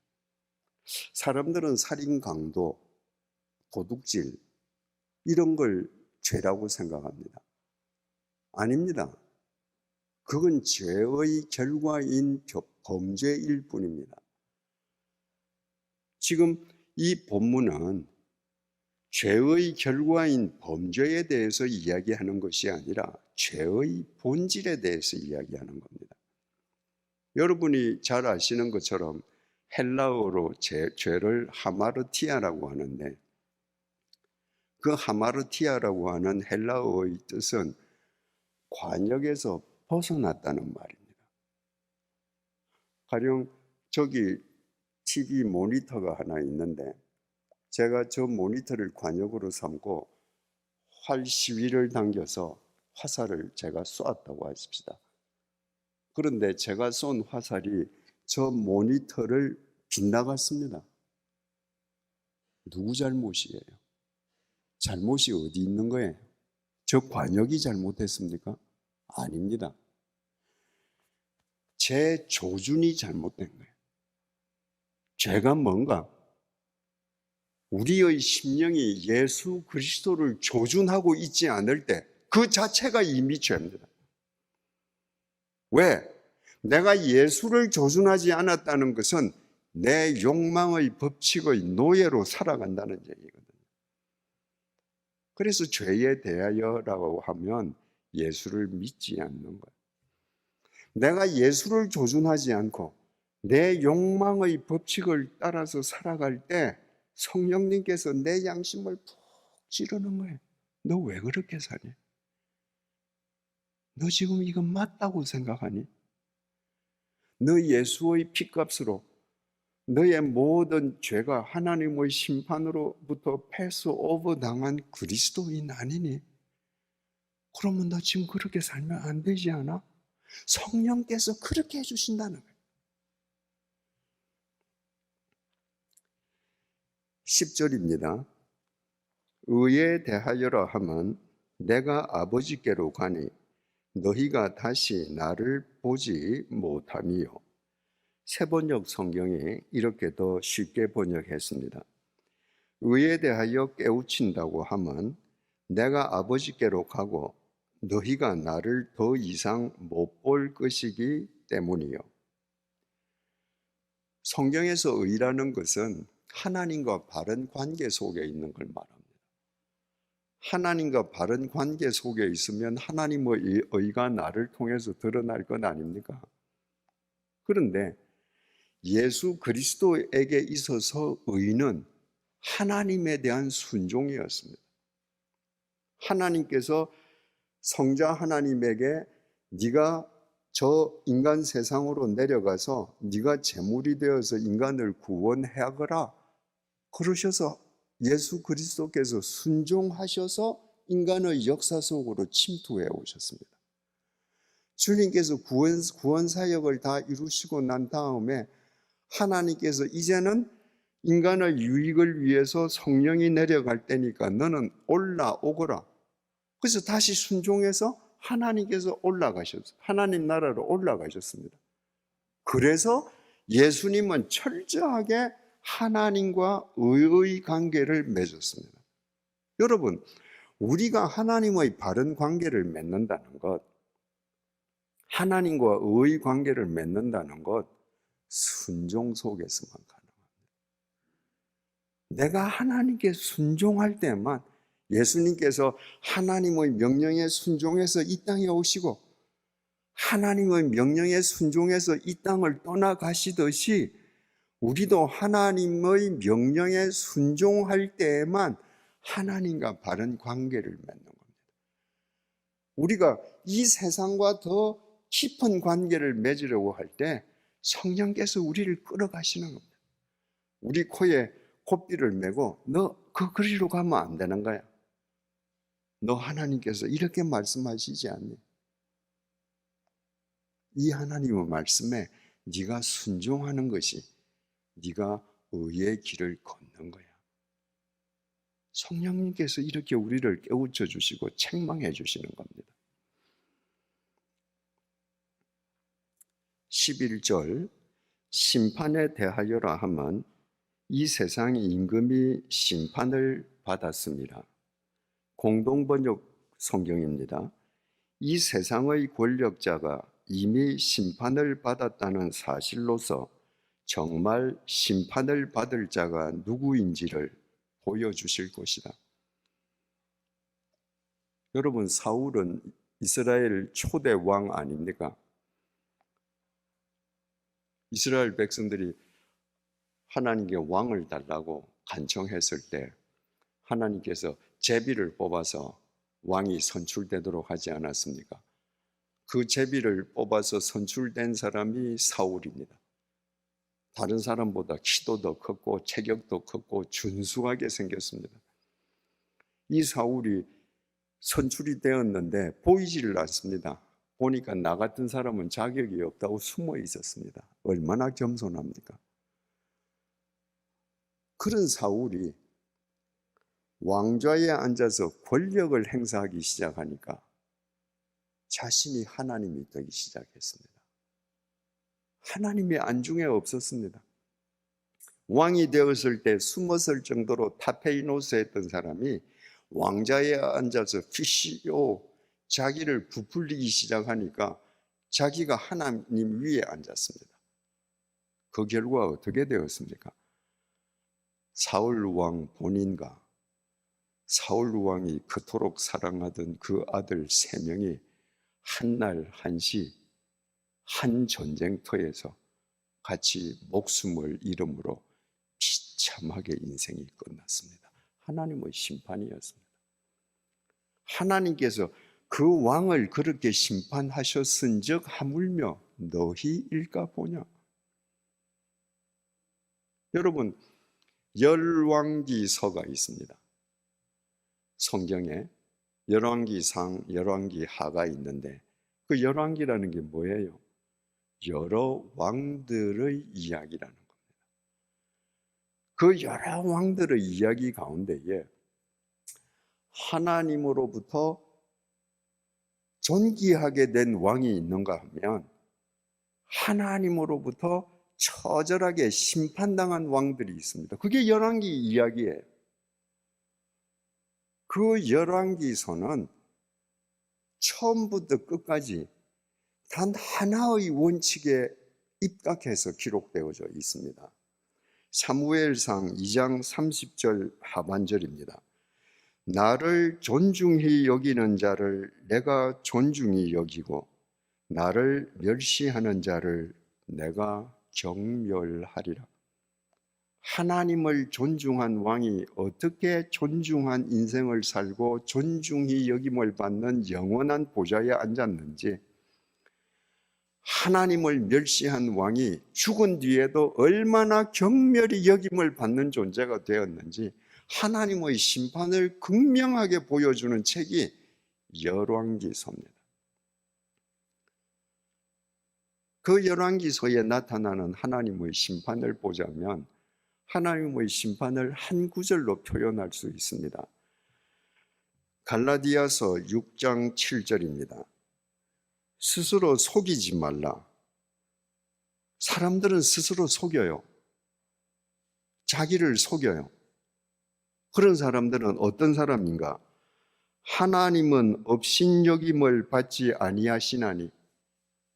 [SPEAKER 1] 사람들은 살인, 강도, 도둑질 이런 걸 죄라고 생각합니다. 아닙니다. 그건 죄의 결과인 범죄일 뿐입니다. 지금 이 본문은 죄의 결과인 범죄에 대해서 이야기하는 것이 아니라 죄의 본질에 대해서 이야기하는 겁니다. 여러분이 잘 아시는 것처럼 헬라어로 죄를 하마르티아라고 하는데, 그 하마르티아라고 하는 헬라어의 뜻은 관역에서 벗어났다는 말입니다. 가령 저기 TV 모니터가 하나 있는데 제가 저 모니터를 관역으로 삼고 활 시위를 당겨서 화살을 제가 쏘았다고 하십시다. 그런데 제가 쏜 화살이 저 모니터를 빗나갔습니다. 누구 잘못이에요? 잘못이 어디 있는 거예요? 저 관역이 잘못했습니까? 아닙니다. 제 조준이 잘못된 거예요. 죄가 뭔가? 우리의 심령이 예수 그리스도를 조준하고 있지 않을 때 그 자체가 이미 죄입니다. 왜? 내가 예수를 조준하지 않았다는 것은 내 욕망의 법칙의 노예로 살아간다는 얘기거든요. 그래서 죄에 대하여라고 하면 예수를 믿지 않는 거예요. 내가 예수를 조준하지 않고 내 욕망의 법칙을 따라서 살아갈 때 성령님께서 내 양심을 푹 찌르는 거예요. 너 왜 그렇게 사니? 너 지금 이거 맞다고 생각하니? 너 예수의 피값으로 너의 모든 죄가 하나님의 심판으로부터 패스오버 당한 그리스도인 아니니? 그러면 너 지금 그렇게 살면 안 되지 않아? 성령께서 그렇게 해주신다는 거예요. 10절입니다. 의에 대하여라 하면 내가 아버지께로 가니 너희가 다시 나를 보지 못하며. 세번역 성경이 이렇게 더 쉽게 번역했습니다. 의에 대하여 깨우친다고 하면 내가 아버지께로 가고 너희가 나를 더 이상 못 볼 것이기 때문이요. 성경에서 의라는 것은 하나님과 바른 관계 속에 있는 걸 말합니다. 하나님과 바른 관계 속에 있으면 하나님의 의가 나를 통해서 드러날 것 아닙니까? 그런데 예수 그리스도에게 있어서 의는 하나님에 대한 순종이었습니다. 하나님께서 성자 하나님에게 네가 저 인간 세상으로 내려가서 네가 제물이 되어서 인간을 구원하거라 그러셔서 예수 그리스도께서 순종하셔서 인간의 역사 속으로 침투해 오셨습니다. 주님께서 구원 사역을 다 이루시고 난 다음에 하나님께서 이제는 인간의 유익을 위해서 성령이 내려갈 때니까 너는 올라오거라. 그래서 다시 순종해서 하나님께서 올라가셨어요. 하나님 나라로 올라가셨습니다. 그래서 예수님은 철저하게 하나님과 의의 관계를 맺었습니다. 여러분, 우리가 하나님의 바른 관계를 맺는다는 것, 하나님과 의의 관계를 맺는다는 것, 순종 속에서만 가능합니다. 내가 하나님께 순종할 때만 예수님께서 하나님의 명령에 순종해서 이 땅에 오시고 하나님의 명령에 순종해서 이 땅을 떠나가시듯이 우리도 하나님의 명령에 순종할 때에만 하나님과 바른 관계를 맺는 겁니다. 우리가 이 세상과 더 깊은 관계를 맺으려고 할 때 성령께서 우리를 끌어가시는 겁니다. 우리 코에 콧비를 메고 너 그 거리로 가면 안 되는 거야. 너 하나님께서 이렇게 말씀하시지 않니? 이 하나님의 말씀에 네가 순종하는 것이 네가 의의 길을 걷는 거야. 성령님께서 이렇게 우리를 깨우쳐 주시고 책망해 주시는 겁니다. 11절 심판에 대하여라 하면 이 세상의 임금이 심판을 받았습니다. 공동번역 성경입니다. 이 세상의 권력자가 이미 심판을 받았다는 사실로서 정말 심판을 받을 자가 누구인지를 보여주실 것이다. 여러분, 사울은 이스라엘 초대 왕 아닙니까? 이스라엘 백성들이 하나님께 왕을 달라고 간청했을 때 하나님께서 제비를 뽑아서 왕이 선출되도록 하지 않았습니까? 그 제비를 뽑아서 선출된 사람이 사울입니다. 다른 사람보다 키도 더 컸고 체격도 컸고 준수하게 생겼습니다. 이 사울이 선출이 되었는데 보이지를 않습니다. 보니까 나 같은 사람은 자격이 없다고 숨어 있었습니다. 얼마나 겸손합니까? 그런 사울이 왕좌에 앉아서 권력을 행사하기 시작하니까 자신이 하나님이 되기 시작했습니다. 하나님의 안중에 없었습니다. 왕이 되었을 때 숨었을 정도로 타페이노스했던 사람이 왕좌에 앉아서 피시오 자기를 부풀리기 시작하니까 자기가 하나님 위에 앉았습니다. 그 결과 어떻게 되었습니까? 사울 왕 본인과 사울 왕이 그토록 사랑하던 그 아들 3명이 한날 한시 한 전쟁터에서 같이 목숨을 잃음으로 비참하게 인생이 끝났습니다. 하나님의 심판이었습니다. 하나님께서 그 왕을 그렇게 심판하셨은즉 하물며 너희 일까 보냐. 여러분, 열왕기서가 있습니다. 성경에 열왕기상, 열왕기하가 있는데 그 열왕기라는 게 뭐예요? 여러 왕들의 이야기라는 겁니다. 그 여러 왕들의 이야기 가운데에 하나님으로부터 존귀하게 된 왕이 있는가 하면 하나님으로부터 처절하게 심판당한 왕들이 있습니다. 그게 열왕기 이야기예요. 그 열왕기서는 처음부터 끝까지 단 하나의 원칙에 입각해서 기록되어져 있습니다. 사무엘상 2장 30절 하반절입니다. 나를 존중히 여기는 자를 내가 존중히 여기고 나를 멸시하는 자를 내가 경멸하리라. 하나님을 존중한 왕이 어떻게 존중한 인생을 살고 존중히 여김을 받는 영원한 보좌에 앉았는지, 하나님을 멸시한 왕이 죽은 뒤에도 얼마나 경멸히 여김을 받는 존재가 되었는지 하나님의 심판을 극명하게 보여주는 책이 열왕기서입니다. 그 열왕기서에 나타나는 하나님의 심판을 보자면 하나님의 심판을 한 구절로 표현할 수 있습니다. 갈라디아서 6장 7절입니다. 스스로 속이지 말라. 사람들은 스스로 속여요. 자기를 속여요. 그런 사람들은 어떤 사람인가? 하나님은 업신여김을 받지 아니하시나니.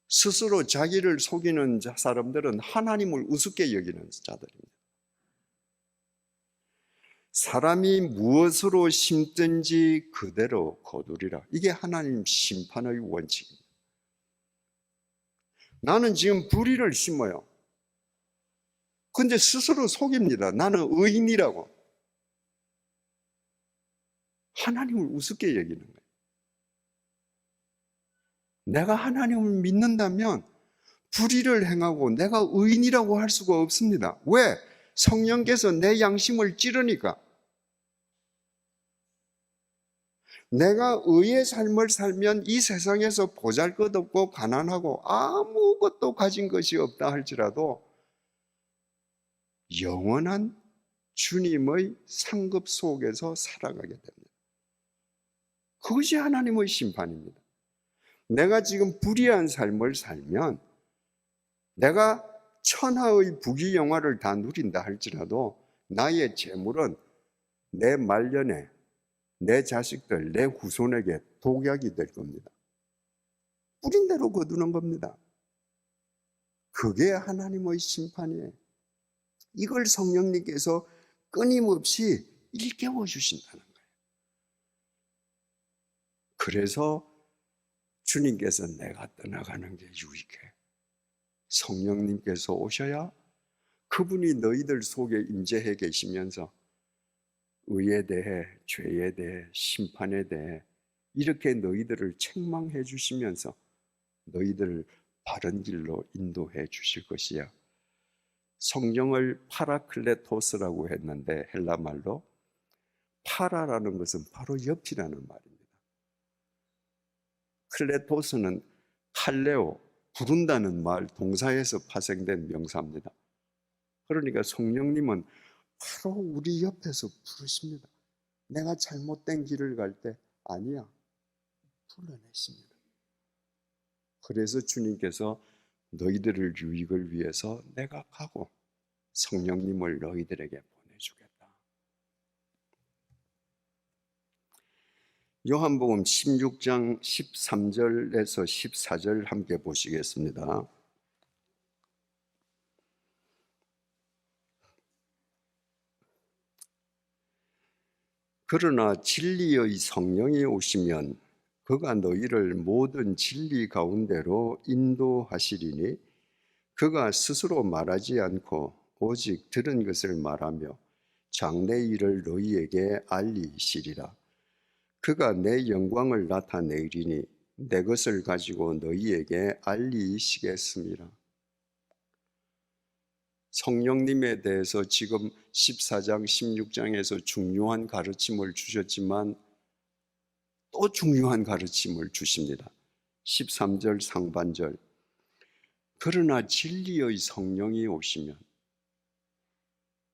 [SPEAKER 1] 스스로 자기를 속이는 사람들은 하나님을 우습게 여기는 자들입니다. 사람이 무엇으로 심든지 그대로 거두리라. 이게 하나님 심판의 원칙입니다. 나는 지금 불의를 심어요. 근데 스스로 속입니다. 나는 의인이라고. 하나님을 우습게 여기는 거예요. 내가 하나님을 믿는다면 불의를 행하고 내가 의인이라고 할 수가 없습니다. 왜? 성령께서 내 양심을 찌르니까. 내가 의의 삶을 살면 이 세상에서 보잘것없고 가난하고 아무것도 가진 것이 없다 할지라도 영원한 주님의 상급 속에서 살아가게 됩니다. 그것이 하나님의 심판입니다. 내가 지금 불의한 삶을 살면 내가 천하의 부귀영화를 다 누린다 할지라도 나의 재물은 내 말년에 내 자식들, 내 후손에게 독약이 될 겁니다. 뿌린 대로 거두는 겁니다. 그게 하나님의 심판이에요. 이걸 성령님께서 끊임없이 일깨워 주신다는 거예요. 그래서 주님께서 내가 떠나가는 게 유익해. 성령님께서 오셔야 그분이 너희들 속에 임재해 계시면서 의에 대해, 죄에 대해, 심판에 대해 이렇게 너희들을 책망해 주시면서 너희들을 바른 길로 인도해 주실 것이야. 성령을 파라클레토스라고 했는데 헬라 말로 파라라는 것은 바로 옆이라는 말입니다. 클레토스는 칼레오, 부른다는 말 동사에서 파생된 명사입니다. 그러니까 성령님은 바로 우리 옆에서 부르십니다. 내가 잘못된 길을 갈 때 아니야, 불러내십니다. 그래서 주님께서 너희들을 유익을 위해서 내가 가고 성령님을 너희들에게 보내주겠다. 요한복음 16장 13절에서 14절 함께 보시겠습니다. 그러나 진리의 성령이 오시면 그가 너희를 모든 진리 가운데로 인도하시리니 그가 스스로 말하지 않고 오직 들은 것을 말하며 장래 일을 너희에게 알리시리라. 그가 내 영광을 나타내리니 내 것을 가지고 너희에게 알리시겠습니다. 성령님에 대해서 지금 14장, 16장에서 중요한 가르침을 주셨지만 또 중요한 가르침을 주십니다. 13절 상반절. 그러나 진리의 성령이 오시면,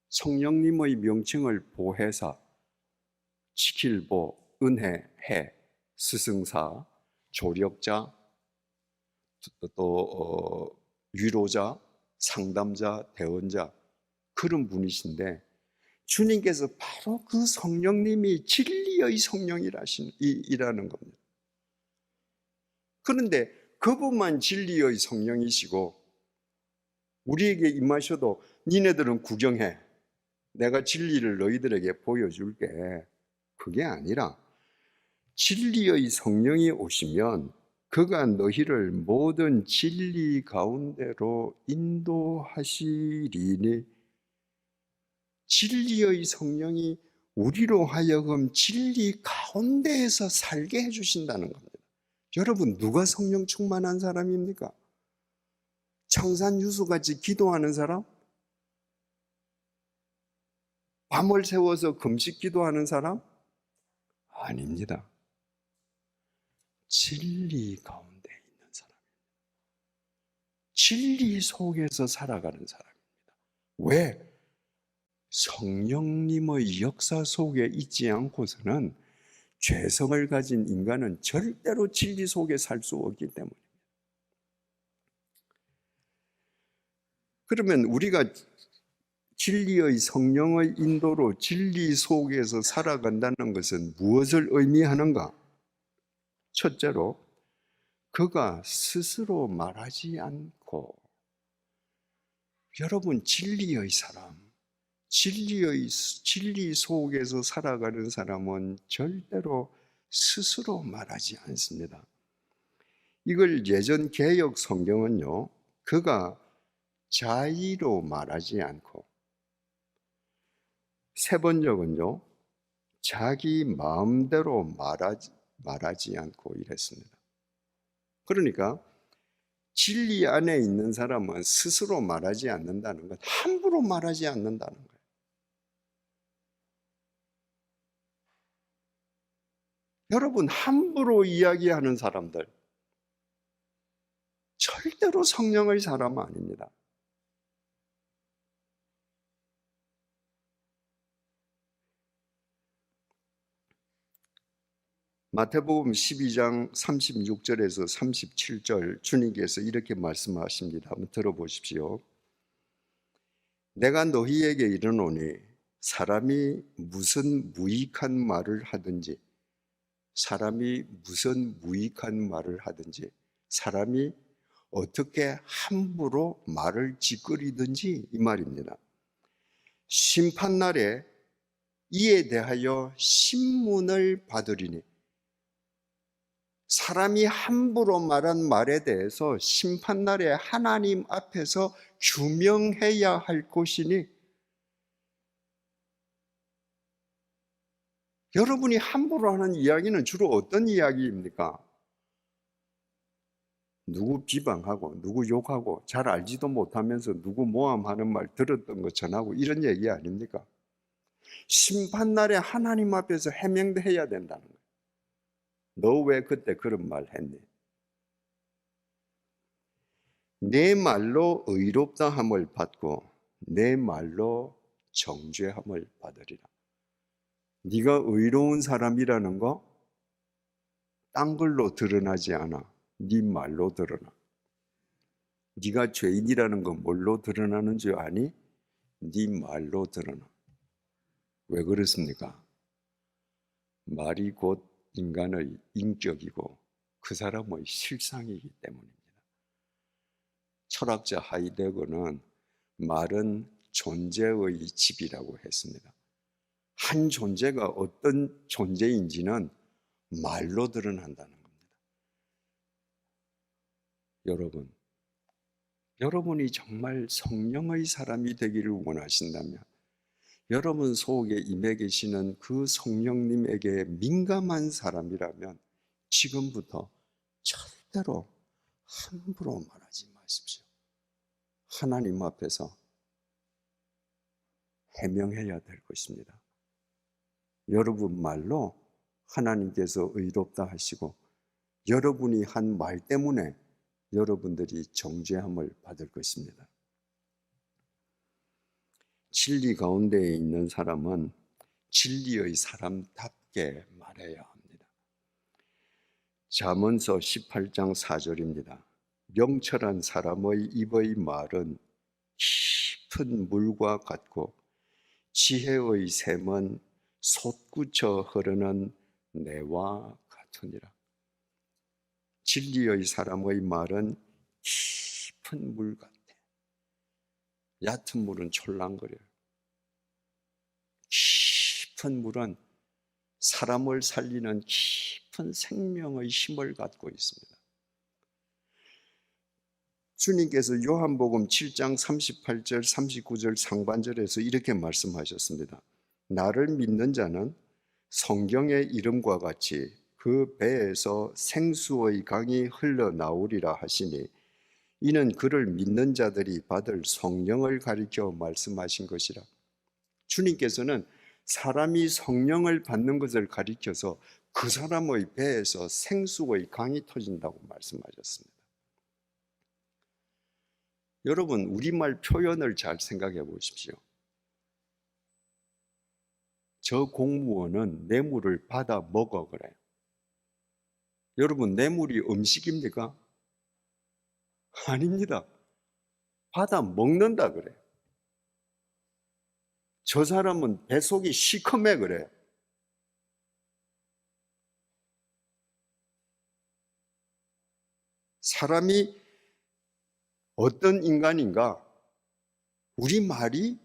[SPEAKER 1] 성령님의 명칭을 보혜사, 지킬보, 은혜, 해, 스승사, 조력자, 또 위로자, 상담자, 대언자, 그런 분이신데 주님께서 바로 그 성령님이 진리의 성령이라는 겁니다. 그런데 그분만 진리의 성령이시고 우리에게 임하셔도 니네들은 구경해, 내가 진리를 너희들에게 보여줄게, 그게 아니라 진리의 성령이 오시면 그가 너희를 모든 진리 가운데로 인도하시리니, 진리의 성령이 우리로 하여금 진리 가운데에서 살게 해주신다는 겁니다. 여러분, 누가 성령 충만한 사람입니까? 청산유수같이 기도하는 사람? 밤을 새워서 금식 기도하는 사람? 아닙니다. 진리 가운데 있는 사람입니다. 진리 속에서 살아가는 사람입니다. 왜? 성령님의 역사 속에 있지 않고서는 죄성을 가진 인간은 절대로 진리 속에 살 수 없기 때문입니다. 그러면 우리가 진리의 성령의 인도로 진리 속에서 살아간다는 것은 무엇을 의미하는가? 첫째로, 그가 스스로 말하지 않고, 여러분 진리의 사람, 진리 속에서 살아가는 사람은 절대로 스스로 말하지 않습니다. 이걸 예전 개역 성경은요, 그가 자의로 말하지 않고, 세 번역은요, 자기 마음대로 말하지 않고 이랬습니다. 그러니까 진리 안에 있는 사람은 스스로 말하지 않는다는 것, 함부로 말하지 않는다는 거예요. 여러분, 함부로 이야기하는 사람들 절대로 성령의 사람 아닙니다. 마태복음 12장 36절에서 37절 주님께서 이렇게 말씀하십니다. 한번 들어보십시오. 내가 너희에게 이르노니 사람이 무슨 무익한 말을 하든지 사람이 어떻게 함부로 말을 짓거리든지 이 말입니다. 심판날에 이에 대하여 신문을 받으리니, 사람이 함부로 말한 말에 대해서 심판날에 하나님 앞에서 규명해야 할 것이니, 여러분이 함부로 하는 이야기는 주로 어떤 이야기입니까? 누구 비방하고 누구 욕하고 잘 알지도 못하면서 누구 모함하는 말 들었던 거 전하고 이런 얘기 아닙니까? 심판날에 하나님 앞에서 해명해야 된다는 거예요. 너 왜 그때 그런 말 했니? 내 말로 의롭다 함을 받고 내 말로 정죄함을 받으리라. 네가 의로운 사람이라는 거 딴 걸로 드러나지 않아. 네 말로 드러나. 네가 죄인이라는 건 뭘로 드러나는 줄 아니? 네 말로 드러나. 왜 그렇습니까? 말이 곧 인간의 인격이고 그 사람의 실상이기 때문입니다. 철학자 하이데거는 말은 존재의 집이라고 했습니다. 한 존재가 어떤 존재인지는 말로 드러난다는 겁니다. 여러분이 정말 성령의 사람이 되기를 원하신다면 여러분 속에 임해 계시는 그 성령님에게 민감한 사람이라면 지금부터 절대로 함부로 말하지 마십시오. 하나님 앞에서 해명해야 될 것입니다. 여러분 말로 하나님께서 의롭다 하시고 여러분이 한 말 때문에 여러분들이 정죄함을 받을 것입니다. 진리 가운데에 있는 사람은 진리의 사람답게 말해야 합니다. 잠언서 18장 4절입니다. 명철한 사람의 입의 말은 깊은 물과 같고 지혜의 샘은 솟구쳐 흐르는 내와 같으니라. 진리의 사람의 말은 깊은 물 같아. 얕은 물은 촐랑거려요. 깊은 물은 사람을 살리는 깊은 생명의 힘을 갖고 있습니다. 주님께서 요한복음 7장 38절 39절 상반절에서 이렇게 말씀하셨습니다. 나를 믿는 자는 성경의 이름과 같이 그 배에서 생수의 강이 흘러나오리라 하시니 이는 그를 믿는 자들이 받을 성령을 가리켜 말씀하신 것이라. 주님께서는 사람이 성령을 받는 것을 가리켜서 그 사람의 배에서 생수의 강이 터진다고 말씀하셨습니다. 여러분, 우리말 표현을 잘 생각해 보십시오. 저 공무원은 뇌물을 받아 먹어 그래요. 여러분, 뇌물이 음식입니까? 아닙니다. 받아 먹는다 그래요. 저 사람은 뱃속이 시커매 그래요. 사람이 어떤 인간인가? 우리 말이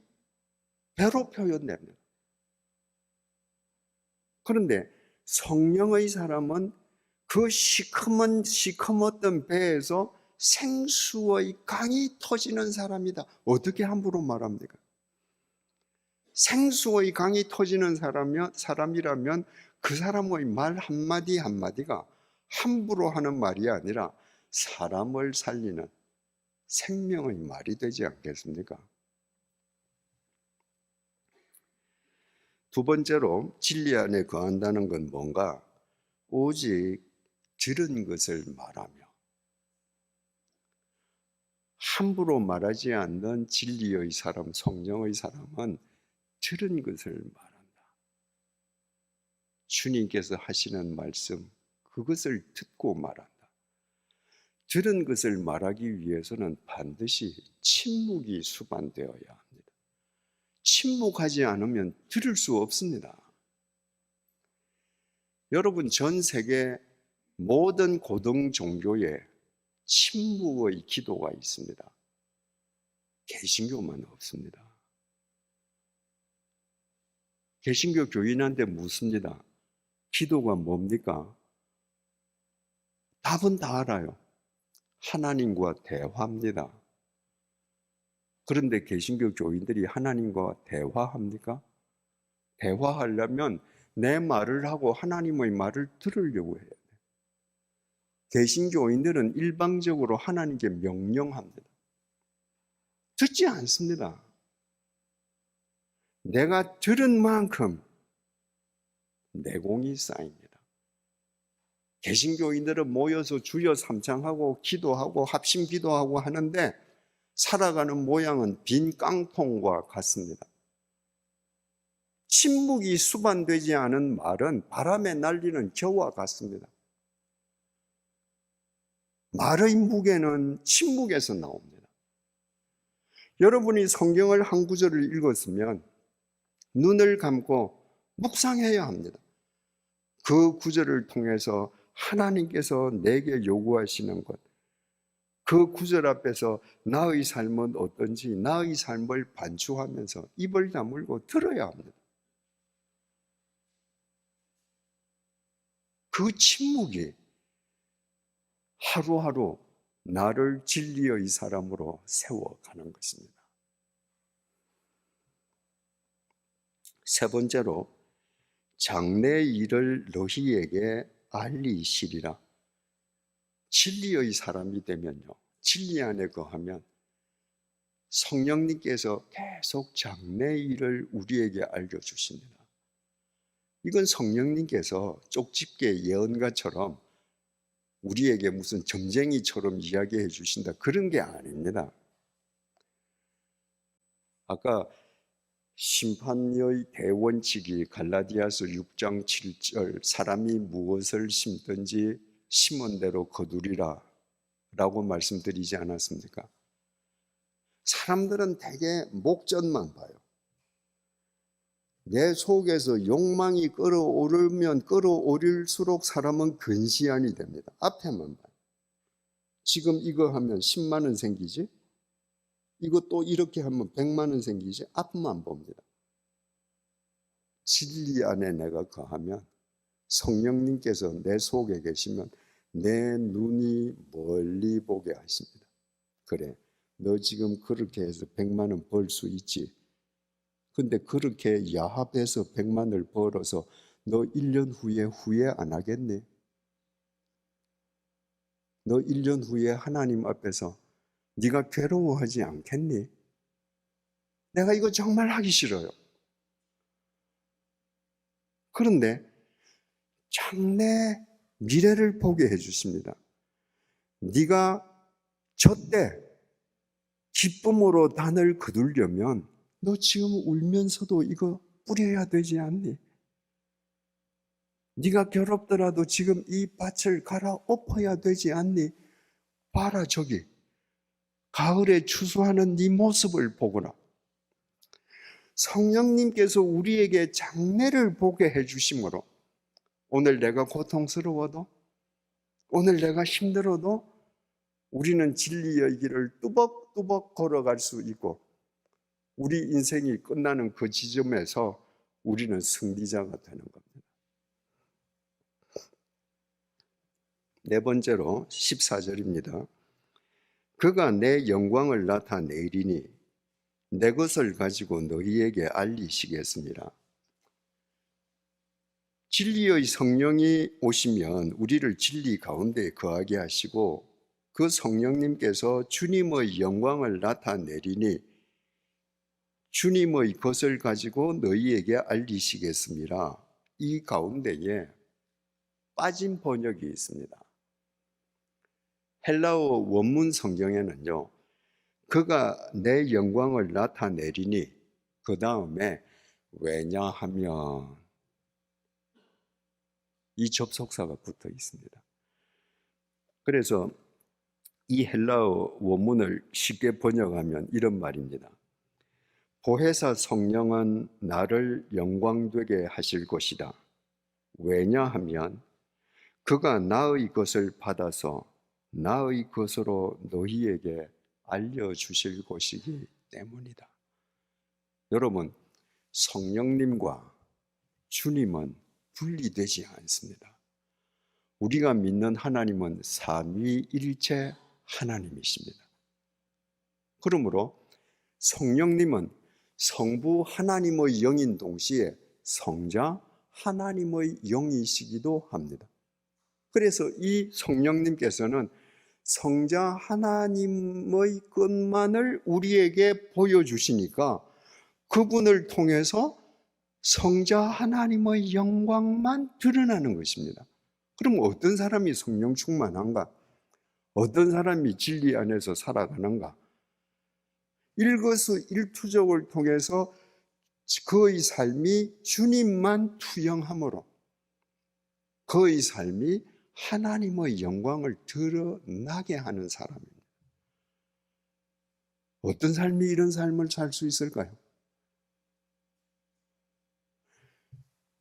[SPEAKER 1] 배로 표현됩니다. 그런데 성령의 사람은 그 시커먼 배에서 생수의 강이 터지는 사람이다. 어떻게 함부로 말합니까? 생수의 강이 터지는 사람이라면 그 사람의 말 한마디 한마디가 함부로 하는 말이 아니라 사람을 살리는 생명의 말이 되지 않겠습니까? 두 번째로 진리 안에 거한다는 건 뭔가? 오직 들은 것을 말하며 함부로 말하지 않는 진리의 사람, 성령의 사람은 들은 것을 말한다. 주님께서 하시는 말씀, 그것을 듣고 말한다. 들은 것을 말하기 위해서는 반드시 침묵이 수반되어야 합니다. 침묵하지 않으면 들을 수 없습니다. 여러분, 전 세계 모든 고등 종교에 침묵의 기도가 있습니다. 개신교만 없습니다. 개신교 교인한테 묻습니다. 기도가 뭡니까? 답은 다 알아요. 하나님과 대화합니다. 그런데 개신교 교인들이 하나님과 대화합니까? 대화하려면 내 말을 하고 하나님의 말을 들으려고 해야 돼요. 개신교인들은 일방적으로 하나님께 명령합니다. 듣지 않습니다. 내가 들은 만큼 내공이 쌓입니다. 개신교인들은 모여서 주여 삼창하고 기도하고 합심 기도하고 하는데 살아가는 모양은 빈 깡통과 같습니다. 침묵이 수반되지 않은 말은 바람에 날리는 겨와 같습니다. 말의 무게는 침묵에서 나옵니다. 여러분이 성경을 한 구절을 읽었으면 눈을 감고 묵상해야 합니다. 그 구절을 통해서 하나님께서 내게 요구하시는 것, 그 구절 앞에서 나의 삶은 어떤지 나의 삶을 반추하면서 입을 다물고 들어야 합니다. 그 침묵이 하루하루 나를 진리의 사람으로 세워가는 것입니다. 세 번째로, 장래 일을 너희에게 알리시리라. 진리의 사람이 되면요, 진리 안에 거하면 성령님께서 계속 장래 일을 우리에게 알려주십니다. 이건 성령님께서 쪽집게 예언가처럼 우리에게 무슨 점쟁이처럼 이야기해 주신다, 그런 게 아닙니다. 아까 심판의 대원칙이 갈라디아서 6장 7절 사람이 무엇을 심든지 심은 대로 거두리라 라고 말씀드리지 않았습니까? 사람들은 대개 목전만 봐요. 내 속에서 욕망이 끌어오르면 끌어오를수록 사람은 근시안이 됩니다. 앞에만 봐요. 지금 이거 하면 10만 원 생기지? 이거 또 이렇게 하면 100만 원 생기지? 앞만 봅니다. 진리 안에 내가 거하면 성령님께서 내 속에 계시면 내 눈이 멀리 보게 하십니다. 그래, 너 지금 그렇게 해서 100만 원 벌 수 있지? 근데 그렇게 야합해서 100만 원을 벌어서 너 1년 후에 후회 안 하겠니? 너 1년 후에 하나님 앞에서 네가 괴로워하지 않겠니? 내가 이거 정말 하기 싫어요. 그런데 장래 미래를 보게 해주십니다. 네가 저때 기쁨으로 단을 거두려면 너 지금 울면서도 이거 뿌려야 되지 않니? 네가 괴롭더라도 지금 이 밭을 갈아엎어야 되지 않니? 봐라, 저기 가을에 추수하는 네 모습을 보거라. 성령님께서 우리에게 장래를 보게 해주심으로 오늘 내가 고통스러워도, 오늘 내가 힘들어도 우리는 진리의 길을 뚜벅뚜벅 걸어갈 수 있고, 우리 인생이 끝나는 그 지점에서 우리는 승리자가 되는 겁니다. 네 번째로 14절입니다. 그가 내 영광을 나타내리니 내 것을 가지고 너희에게 알리시겠습니다. 진리의 성령이 오시면 우리를 진리 가운데 거하게 하시고 그 성령님께서 주님의 영광을 나타내리니 주님의 것을 가지고 너희에게 알리시겠습니다. 이 가운데에 빠진 번역이 있습니다. 헬라어 원문 성경에는요, 그가 내 영광을 나타내리니 그 다음에 왜냐하면 이 접속사가 붙어 있습니다. 그래서 이 헬라어 원문을 쉽게 번역하면 이런 말입니다. 보혜사 성령은 나를 영광되게 하실 것이다. 왜냐하면 그가 나의 것을 받아서 나의 것으로 너희에게 알려주실 것이기 때문이다. 여러분, 성령님과 주님은 분리되지 않습니다. 우리가 믿는 하나님은 삼위일체 하나님이십니다. 그러므로 성령님은 성부 하나님의 영인 동시에 성자 하나님의 영이시기도 합니다. 그래서 이 성령님께서는 성자 하나님의 것만을 우리에게 보여주시니까 그분을 통해서 성자 하나님의 영광만 드러나는 것입니다. 그럼 어떤 사람이 성령 충만한가? 어떤 사람이 진리 안에서 살아가는가? 일거수일투족을 통해서 그의 삶이 주님만 투영함으로 그의 삶이 하나님의 영광을 드러나게 하는 사람입니다. 어떤 삶이 이런 삶을 살 수 있을까요?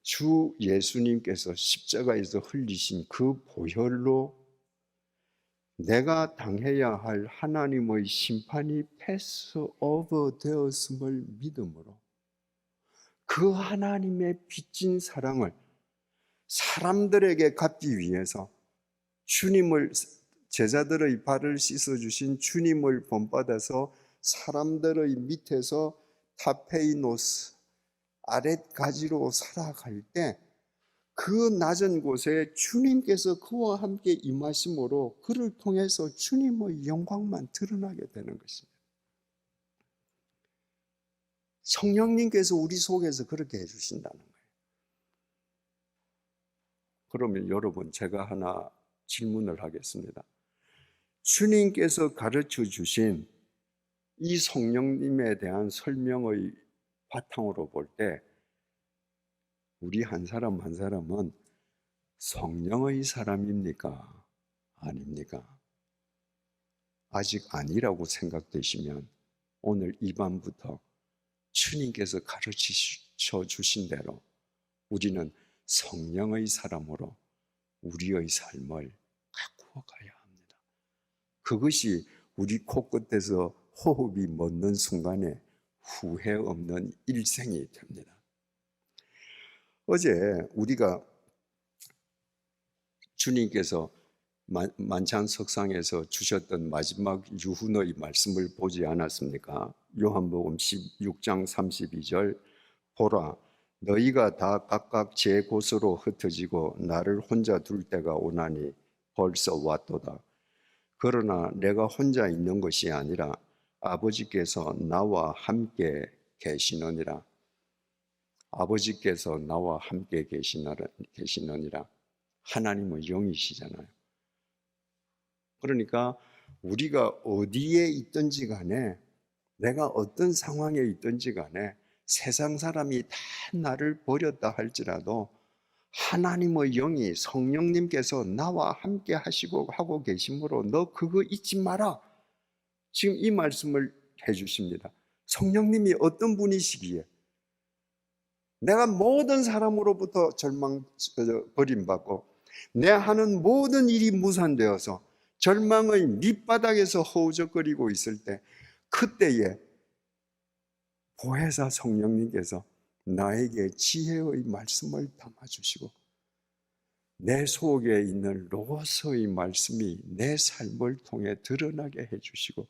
[SPEAKER 1] 주 예수님께서 십자가에서 흘리신 그 보혈로 내가 당해야 할 하나님의 심판이 패스오버 되었음을 믿음으로 그 하나님의 빚진 사랑을 사람들에게 갚기 위해서 주님을, 제자들의 발을 씻어주신 주님을 본받아서 사람들의 밑에서 타페이노스 아랫가지로 살아갈 때 그 낮은 곳에 주님께서 그와 함께 임하심으로 그를 통해서 주님의 영광만 드러나게 되는 것입니다. 성령님께서 우리 속에서 그렇게 해주신다는 거예요. 그러면 여러분, 제가 하나 질문을 하겠습니다. 주님께서 가르쳐 주신 이 성령님에 대한 설명의 바탕으로 볼 때 우리 한 사람 한 사람은 성령의 사람입니까? 아닙니까? 아직 아니라고 생각되시면 오늘 이 밤부터 주님께서 가르쳐 주신 대로 우리는 성령의 사람으로 우리의 삶을 가꾸어 가야 합니다. 그것이 우리 코끝에서 호흡이 멎는 순간에 후회 없는 일생이 됩니다. 어제 우리가 주님께서 만찬 석상에서 주셨던 마지막 유훈의 말씀을 보지 않았습니까? 요한복음 16장 32절, 보라, 너희가 다 각각 제 곳으로 흩어지고 나를 혼자 둘 때가 오나니 벌써 왔도다. 그러나 내가 혼자 있는 것이 아니라 아버지께서 나와 함께 계시느니라. 아버지께서 나와 함께 계시느니라. 하나님은 영이시잖아요. 그러니까 우리가 어디에 있든지 간에, 내가 어떤 상황에 있든지 간에 세상 사람이 다 나를 버렸다 할지라도 하나님의 영이, 성령님께서 나와 함께 하고 계심으로 너 그거 잊지 마라. 지금 이 말씀을 해주십니다. 성령님이 어떤 분이시기에 내가 모든 사람으로부터 버림받고 내 하는 모든 일이 무산되어서 절망의 밑바닥에서 허우적거리고 있을 때, 그때에 보혜사 성령님께서 나에게 지혜의 말씀을 담아주시고 내 속에 있는 로고스의 말씀이 내 삶을 통해 드러나게 해주시고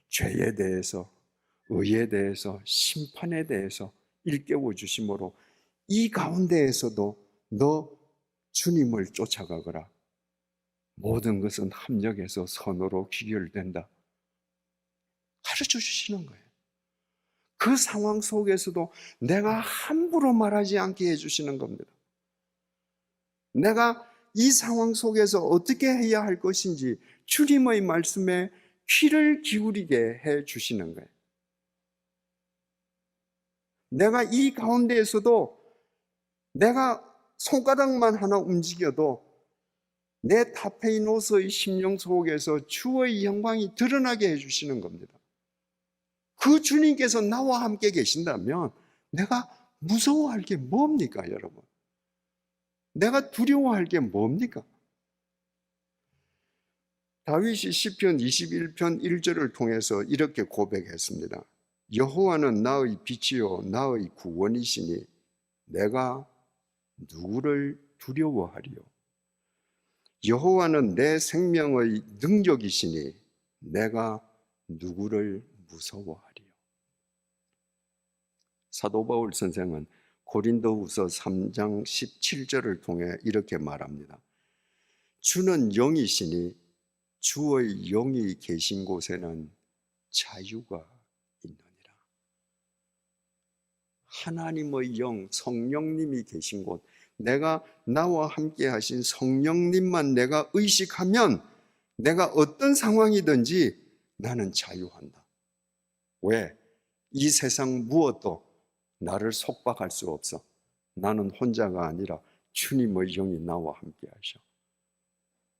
[SPEAKER 1] 죄에 대해서, 의에 대해서, 심판에 대해서 일깨워 주심으로 이 가운데에서도 너 주님을 쫓아가거라. 모든 것은 합력해서 선으로 귀결된다. 가르쳐 주시는 거예요. 그 상황 속에서도 내가 함부로 말하지 않게 해주시는 겁니다. 내가 이 상황 속에서 어떻게 해야 할 것인지 주님의 말씀에 귀를 기울이게 해주시는 거예요. 내가 이 가운데에서도 내가 손가락만 하나 움직여도 내 타페이노스의 심령 속에서 주의 영광이 드러나게 해주시는 겁니다. 그 주님께서 나와 함께 계신다면 내가 무서워할 게 뭡니까, 여러분? 내가 두려워할 게 뭡니까? 다윗이 시편 21편 1절을 통해서 이렇게 고백했습니다. 여호와는 나의 빛이요 나의 구원이시니 내가 누구를 두려워하리요? 여호와는 내 생명의 능력이시니 내가 누구를 무서워하리요? 사도 바울 선생은 고린도후서 3장 17절을 통해 이렇게 말합니다. 주는 영이시니 주의 영이 계신 곳에는 자유가 있느니라. 하나님의 영, 성령님이 계신 곳, 내가 나와 함께 하신 성령님만 내가 의식하면 내가 어떤 상황이든지 나는 자유한다. 왜? 이 세상 무엇도 나를 속박할 수 없어. 나는 혼자가 아니라 주님의 영이 나와 함께 하셔.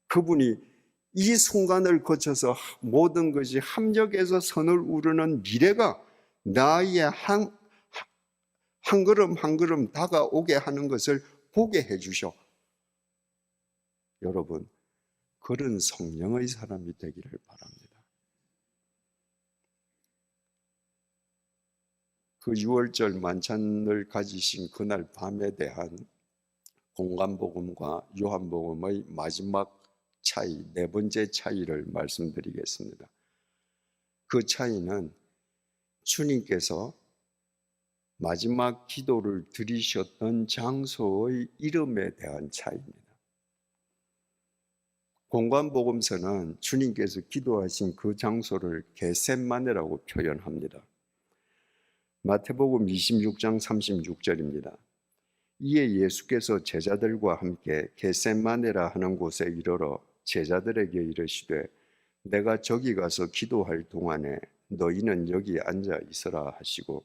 [SPEAKER 1] 그분이 이 순간을 거쳐서 모든 것이 합력해서 선을 우르는 미래가 나의 한 걸음 한 걸음 다가오게 하는 것을 보게 해주셔. 여러분, 그런 성령의 사람이 되기를 바랍니다. 그 6월절 만찬을 가지신 그날 밤에 대한 공간복음과 요한복음의 마지막 차이, 네 번째 차이를 말씀드리겠습니다. 그 차이는 주님께서 마지막 기도를 드리셨던 장소의 이름에 대한 차이입니다. 공간복음서는 주님께서 기도하신 그 장소를 겟셋마네라고 표현합니다. 마태복음 26장 36절입니다. 이에 예수께서 제자들과 함께 겟셋마네라 하는 곳에 이르러 제자들에게 이르시되 내가 저기 가서 기도할 동안에 너희는 여기 앉아 있으라 하시고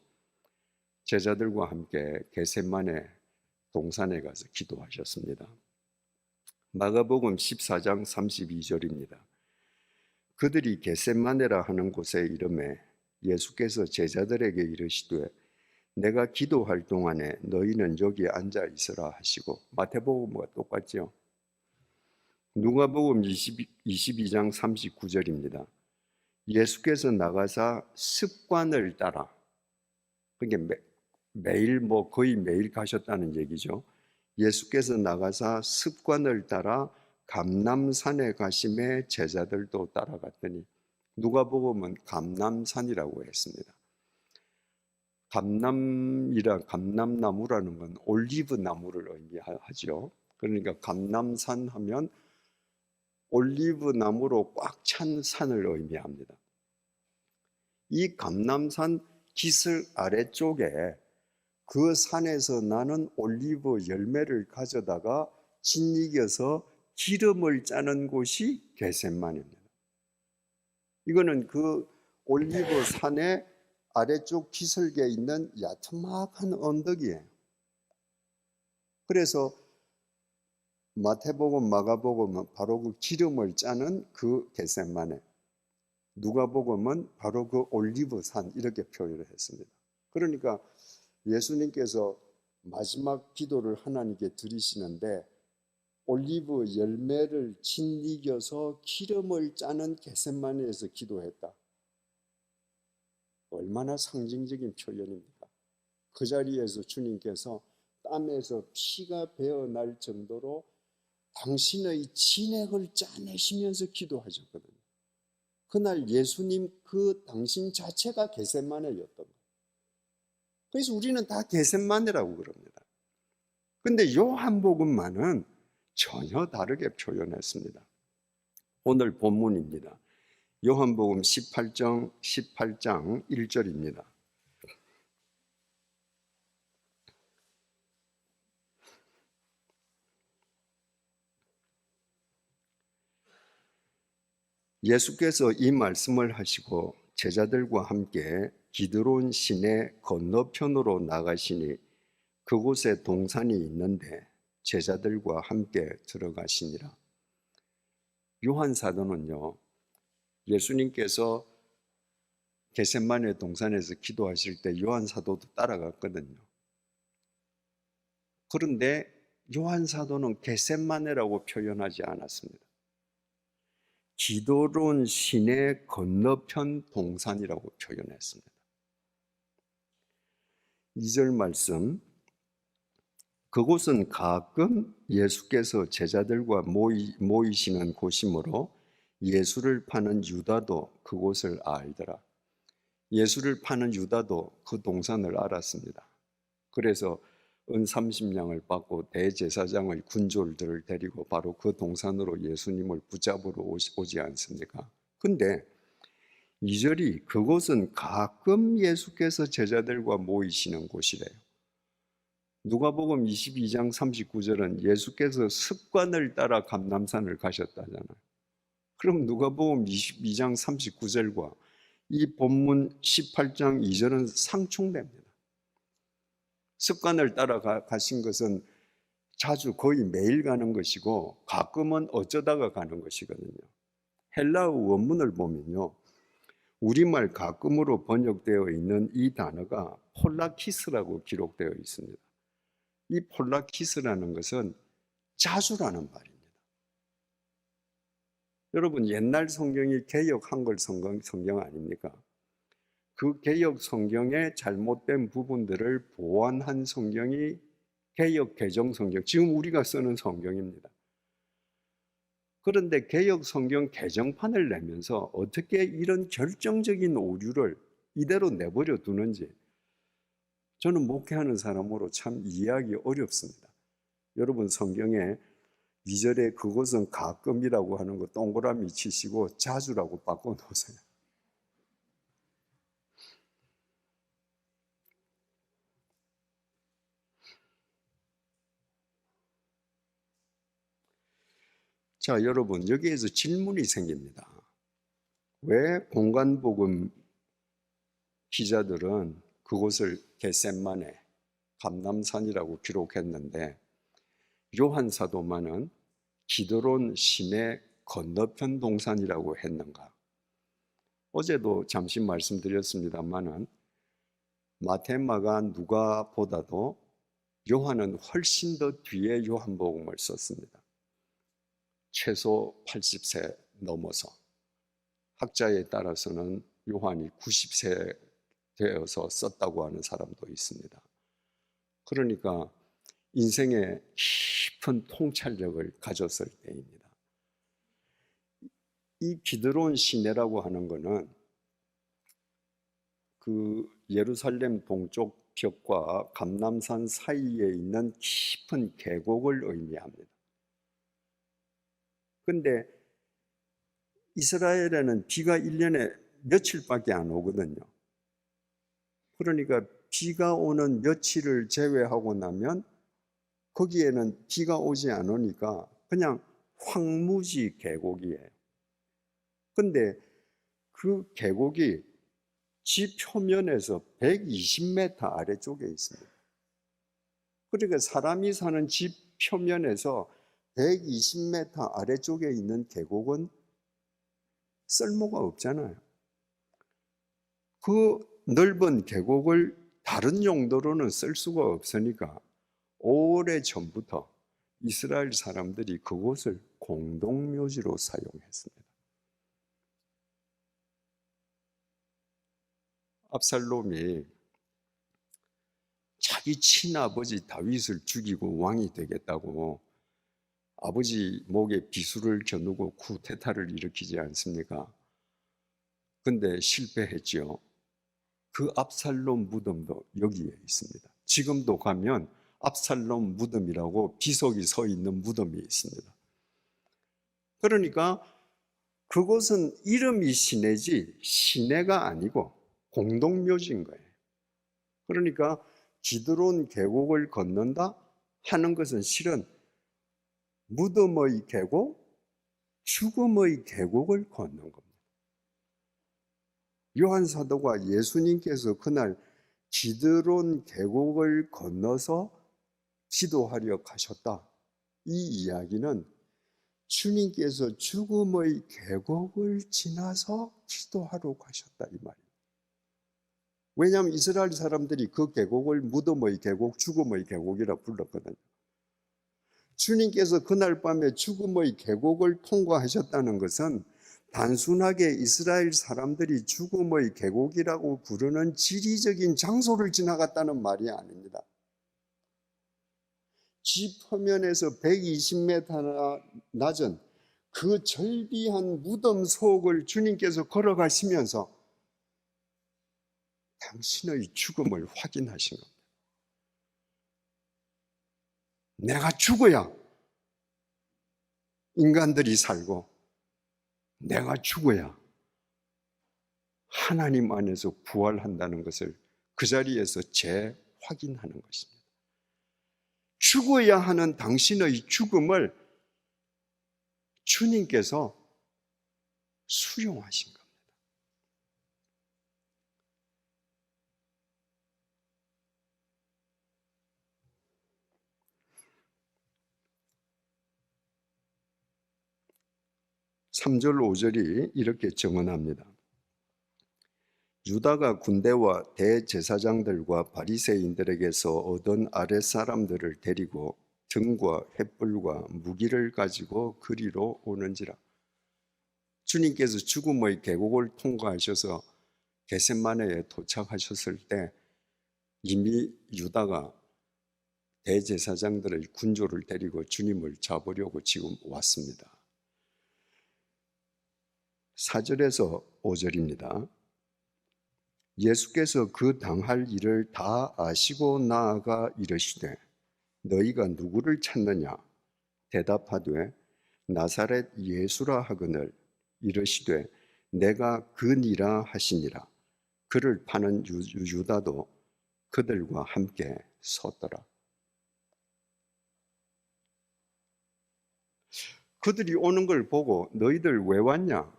[SPEAKER 1] 제자들과 함께 겟셋마네 동산에 가서 기도하셨습니다. 마가복음 14장 32절입니다. 그들이 겟셋마네라 하는 곳에 이르매 예수께서 제자들에게 이르시되 내가 기도할 동안에 너희는 여기 앉아 있으라 하시고 마태복음과 똑같죠. 누가복음 22장 39절입니다. 예수께서 나가사 습관을 따라, 그러니까 매일 거의 매일 가셨다는 얘기죠. 예수께서 나가사 습관을 따라 감람산에 가심에 제자들도 따라갔더니 누가복음은 감람산이라고 했습니다. 감람나무라는 건 올리브 나무를 의미하죠. 그러니까 감람산 하면 올리브 나무로 꽉 찬 산을 의미합니다. 이 감람산 기슭 아래쪽에 그 산에서 나는 올리브 열매를 가져다가 짓이겨서 기름을 짜는 곳이 겟셋마네입니다. 이거는 그 올리브 산의 아래쪽 기슭에 있는 야트막한 언덕이에요. 그래서 마태복음, 마가복음은 바로 그 기름을 짜는 그 겟셋마네, 누가복음은 바로 그 올리브 산 이렇게 표현을 했습니다. 그러니까 예수님께서 마지막 기도를 하나님께 드리시는데 올리브 열매를 짓이겨서 기름을 짜는 겟셋마네에서 기도했다. 얼마나 상징적인 표현입니까? 그 자리에서 주님께서 땀에서 피가 배어날 정도로 당신의 진액을 짜내시면서 기도하셨거든요. 그날 예수님 그 당신 자체가 겟세마네였던 거예요. 그래서 우리는 다 겟세마네라고 그럽니다. 근데 요한복음만은 전혀 다르게 표현했습니다. 오늘 본문입니다. 요한복음 18장 1절입니다. 예수께서 이 말씀을 하시고 제자들과 함께 기드론 시내 건너편으로 나가시니 그곳에 동산이 있는데 제자들과 함께 들어가시니라. 요한 사도는요, 예수님께서 겟세마네 동산에서 기도하실 때 요한 사도도 따라갔거든요. 그런데 요한 사도는 겟세마네라고 표현하지 않았습니다. 기드론 시내 건너편 동산이라고 표현했습니다. 2절 말씀, 그곳은 가끔 예수께서 제자들과 모이시는 곳이므로 예수를 파는 유다도 그곳을 알더라. 예수를 파는 유다도 그 동산을 알았습니다. 그래서 은 30냥을 받고 대제사장의 군졸들을 데리고 바로 그 동산으로 예수님을 붙잡으러 오지 않습니까? 근데 2절이 그곳은 가끔 예수께서 제자들과 모이시는 곳이래요. 누가복음 22장 39절은 예수께서 습관을 따라 감람산을 가셨다잖아요. 그럼 누가복음 22장 39절과 이 본문 18장 2절은 상충됩니다. 습관을 따라 가신 것은 자주 거의 매일 가는 것이고 가끔은 어쩌다가 가는 것이거든요. 헬라어 원문을 보면요, 우리말 가끔으로 번역되어 있는 이 단어가 폴라키스라고 기록되어 있습니다. 이 폴라키스라는 것은 자주라는 말입니다. 여러분, 옛날 성경이 개역 한글 성경 아닙니까? 그 개역 성경의 잘못된 부분들을 보완한 성경이 개역 개정 성경, 지금 우리가 쓰는 성경입니다. 그런데 개역 성경 개정판을 내면서 어떻게 이런 결정적인 오류를 이대로 내버려 두는지 저는 목회하는 사람으로 참 이해하기 어렵습니다. 여러분, 성경에 2절에 그것은 가끔이라고 하는 거 동그라미 치시고 자주라고 바꿔놓으세요. 자, 여러분, 여기에서 질문이 생깁니다. 왜 공간복음 기자들은 그곳을 겟세마네, 감람산이라고 기록했는데 요한 사도만은 기드론 시내 건너편 동산이라고 했는가? 어제도 잠시 말씀드렸습니다만은 마태, 마가, 누가보다도 요한은 훨씬 더 뒤에 요한복음을 썼습니다. 최소 80세 넘어서, 학자에 따라서는 요한이 90세 되어서 썼다고 하는 사람도 있습니다. 그러니까 인생의 깊은 통찰력을 가졌을 때입니다. 이 기드론 시내라고 하는 것은 그 예루살렘 동쪽 벽과 감람산 사이에 있는 깊은 계곡을 의미합니다. 근데 이스라엘에는 비가 1년에 며칠밖에 안 오거든요. 그러니까 비가 오는 며칠을 제외하고 나면 거기에는 비가 오지 않으니까 그냥 황무지 계곡이에요. 근데 그 계곡이 지 표면에서 120m 아래쪽에 있습니다. 그러니까 사람이 사는 지 표면에서 120m 아래쪽에 있는 계곡은 쓸모가 없잖아요. 그 넓은 계곡을 다른 용도로는 쓸 수가 없으니까 오래전부터 이스라엘 사람들이 그곳을 공동묘지로 사용했습니다. 압살롬이 자기 친아버지 다윗을 죽이고 왕이 되겠다고 아버지 목에 비수를 겨누고 쿠데타를 일으키지 않습니까? 근데 실패했죠. 그 압살롬 무덤도 여기에 있습니다. 지금도 가면 압살롬 무덤이라고 비석이 서 있는 무덤이 있습니다. 그러니까 그곳은 이름이 시내지 시내가 아니고 공동묘지인 거예요. 그러니까 기드론 계곡을 건넌다 하는 것은 실은 무덤의 계곡, 죽음의 계곡을 걷는 겁니다. 요한 사도가 예수님께서 그날 기드론 계곡을 건너서 기도하려 가셨다, 이 이야기는 주님께서 죽음의 계곡을 지나서 기도하러 가셨다, 이 말이에요. 왜냐하면 이스라엘 사람들이 그 계곡을 무덤의 계곡, 죽음의 계곡이라 불렀거든요. 주님께서 그날 밤에 죽음의 계곡을 통과하셨다는 것은 단순하게 이스라엘 사람들이 죽음의 계곡이라고 부르는 지리적인 장소를 지나갔다는 말이 아닙니다. 집 표면에서 120m나 낮은 그 절비한 무덤 속을 주님께서 걸어가시면서 당신의 죽음을 확인하신 겁니다. 내가 죽어야 인간들이 살고 내가 죽어야 하나님 안에서 부활한다는 것을 그 자리에서 재확인하는 것입니다. 죽어야 하는 당신의 죽음을 주님께서 수용하신 겁니다. (3절) (5절이) 이렇게 증언합니다. 유다가 군대와 대제사장들과 바리새인들에게서 얻은 아랫사람들을 데리고 등과 횃불과 무기를 가지고 그리로 오는지라. 주님께서 죽음의 계곡을 통과하셔서 겟세마네에 도착하셨을 때 이미 유다가 대제사장들의 군조를 데리고 주님을 잡으려고 지금 왔습니다. 4절에서 5절입니다. 예수께서 그 당할 일을 다 아시고 나아가 이르시되 너희가 누구를 찾느냐? 대답하되 나사렛 예수라 하거늘 이르시되 내가 그니라 하시니라. 그를 파는 유다도 그들과 함께 섰더라. 그들이 오는 걸 보고 너희들 왜 왔냐?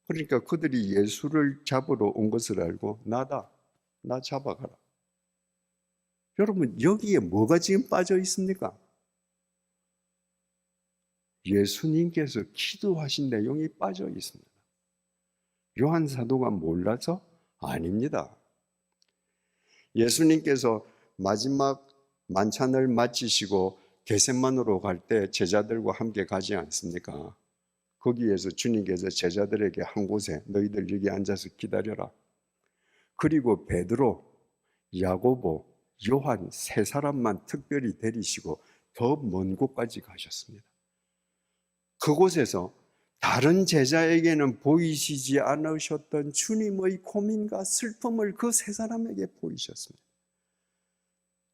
[SPEAKER 1] 그러니까 그들이 예수를 잡으러 온 것을 알고 나다, 나 잡아가라. 여러분, 여기에 뭐가 지금 빠져 있습니까? 예수님께서 기도하신 내용이 빠져 있습니다. 요한 사도가 몰라서? 아닙니다. 예수님께서 마지막 만찬을 마치시고 겟세마네로 갈 때 제자들과 함께 가지 않습니까? 거기에서 주님께서 제자들에게 한 곳에 너희들 여기 앉아서 기다려라. 그리고 베드로, 야고보, 요한 세 사람만 특별히 데리시고 더 먼 곳까지 가셨습니다. 그곳에서 다른 제자에게는 보이시지 않으셨던 주님의 고민과 슬픔을 그 세 사람에게 보이셨습니다.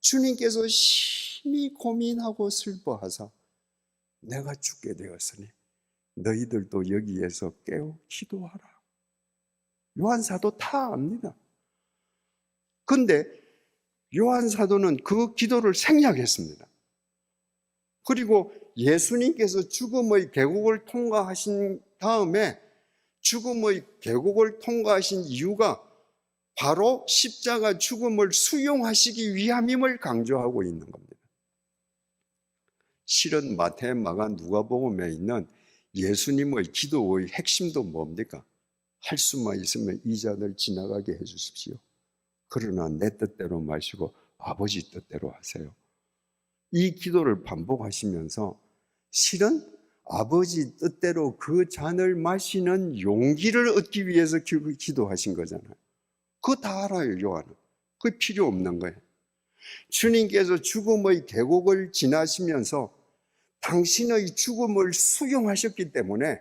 [SPEAKER 1] 주님께서 심히 고민하고 슬퍼하사 내가 죽게 되었으니 너희들도 여기에서 깨어 기도하라. 요한 사도 다 압니다. 그런데 요한 사도는 그 기도를 생략했습니다. 그리고 예수님께서 죽음의 계곡을 통과하신 다음에 죽음의 계곡을 통과하신 이유가 바로 십자가 죽음을 수용하시기 위함임을 강조하고 있는 겁니다. 실은 마태, 마가, 누가복음에 있는 예수님의 기도의 핵심도 뭡니까? 할 수만 있으면 이 잔을 지나가게 해 주십시오. 그러나 내 뜻대로 마시고 아버지 뜻대로 하세요. 이 기도를 반복하시면서 실은 아버지 뜻대로 그 잔을 마시는 용기를 얻기 위해서 기도하신 거잖아요. 그거 다 알아요, 요한은. 그게 필요 없는 거예요. 주님께서 죽음의 계곡을 지나시면서 당신의 죽음을 수용하셨기 때문에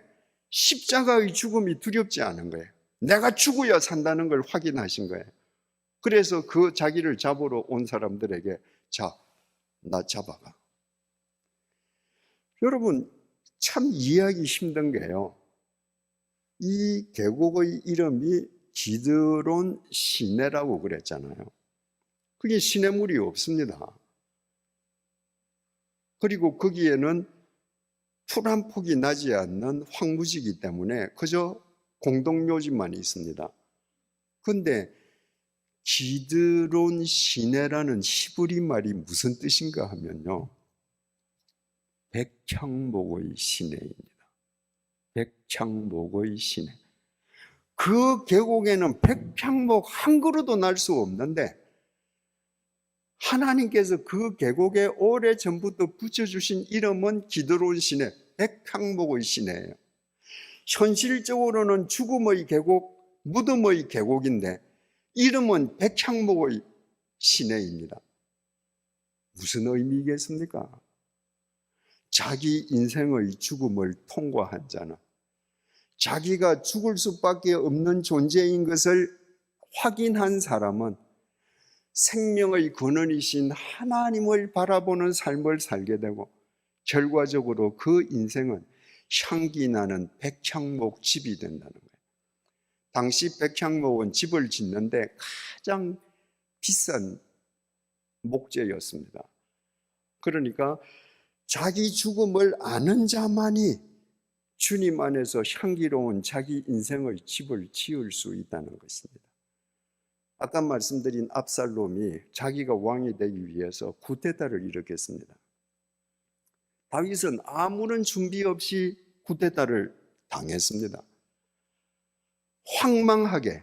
[SPEAKER 1] 십자가의 죽음이 두렵지 않은 거예요. 내가 죽어야 산다는 걸 확인하신 거예요. 그래서 그 자기를 잡으러 온 사람들에게 자, 나 잡아가. 여러분, 참 이해하기 힘든 게요, 이 계곡의 이름이 기드론 시내라고 그랬잖아요. 그게 시냇물이 없습니다. 그리고 거기에는 풀 한 폭이 나지 않는 황무지이기 때문에 그저 공동묘지만 있습니다. 그런데 기드론 시내라는 히브리 말이 무슨 뜻인가 하면요, 백향목의 시내입니다. 백향목의 시내. 그 계곡에는 백향목 한 그루도 날 수 없는데 하나님께서 그 계곡에 오래전부터 붙여주신 이름은 기드론 시내, 백향목의 시내예요. 현실적으로는 죽음의 계곡, 무덤의 계곡인데 이름은 백향목의 시내입니다. 무슨 의미겠습니까? 자기 인생의 죽음을 통과한 자는, 자기가 죽을 수밖에 없는 존재인 것을 확인한 사람은 생명의 근원이신 하나님을 바라보는 삶을 살게 되고 결과적으로 그 인생은 향기 나는 백향목 집이 된다는 거예요. 당시 백향목은 집을 짓는데 가장 비싼 목재였습니다. 그러니까 자기 죽음을 아는 자만이 주님 안에서 향기로운 자기 인생의 집을 지을 수 있다는 것입니다. 아까 말씀드린 압살롬이 자기가 왕이 되기 위해서 쿠데타를 일으켰습니다. 다윗은 아무런 준비 없이 쿠데타를 당했습니다. 황망하게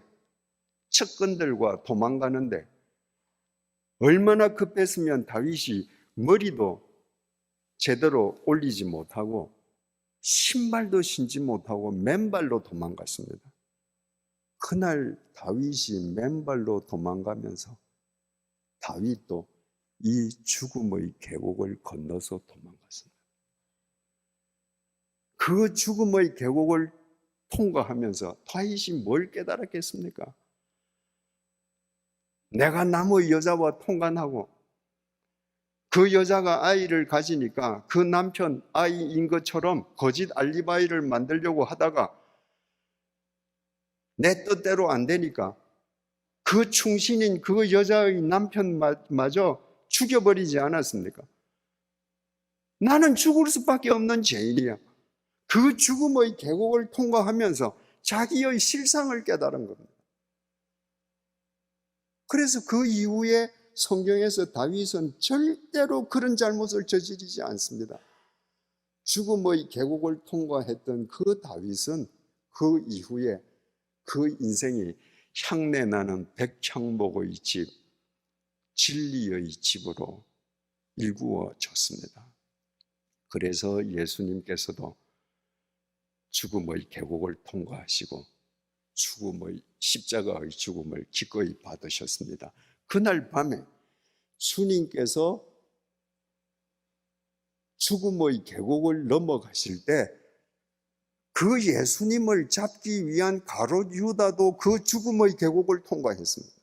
[SPEAKER 1] 측근들과 도망가는데 얼마나 급했으면 다윗이 머리도 제대로 올리지 못하고 신발도 신지 못하고 맨발로 도망갔습니다. 그날 다윗이 맨발로 도망가면서 다윗도 이 죽음의 계곡을 건너서 도망갔습니다. 그 죽음의 계곡을 통과하면서 다윗이 뭘 깨달았겠습니까? 내가 남의 여자와 통관하고 그 여자가 아이를 가지니까 그 남편 아이인 것처럼 거짓 알리바이를 만들려고 하다가 내 뜻대로 안 되니까 그 충신인 그 여자의 남편마저 죽여버리지 않았습니까? 나는 죽을 수밖에 없는 죄인이야. 그 죽음의 계곡을 통과하면서 자기의 실상을 깨달은 겁니다. 그래서 그 이후에 성경에서 다윗은 절대로 그런 잘못을 저지르지 않습니다. 죽음의 계곡을 통과했던 그 다윗은 그 이후에 그 인생이 향내나는 백향목의 집, 진리의 집으로 일구어졌습니다. 그래서 예수님께서도 죽음의 계곡을 통과하시고 죽음의 십자가의 죽음을 기꺼이 받으셨습니다. 그날 밤에 주님께서 죽음의 계곡을 넘어가실 때 그 예수님을 잡기 위한 가룟 유다도 그 죽음의 계곡을 통과했습니다.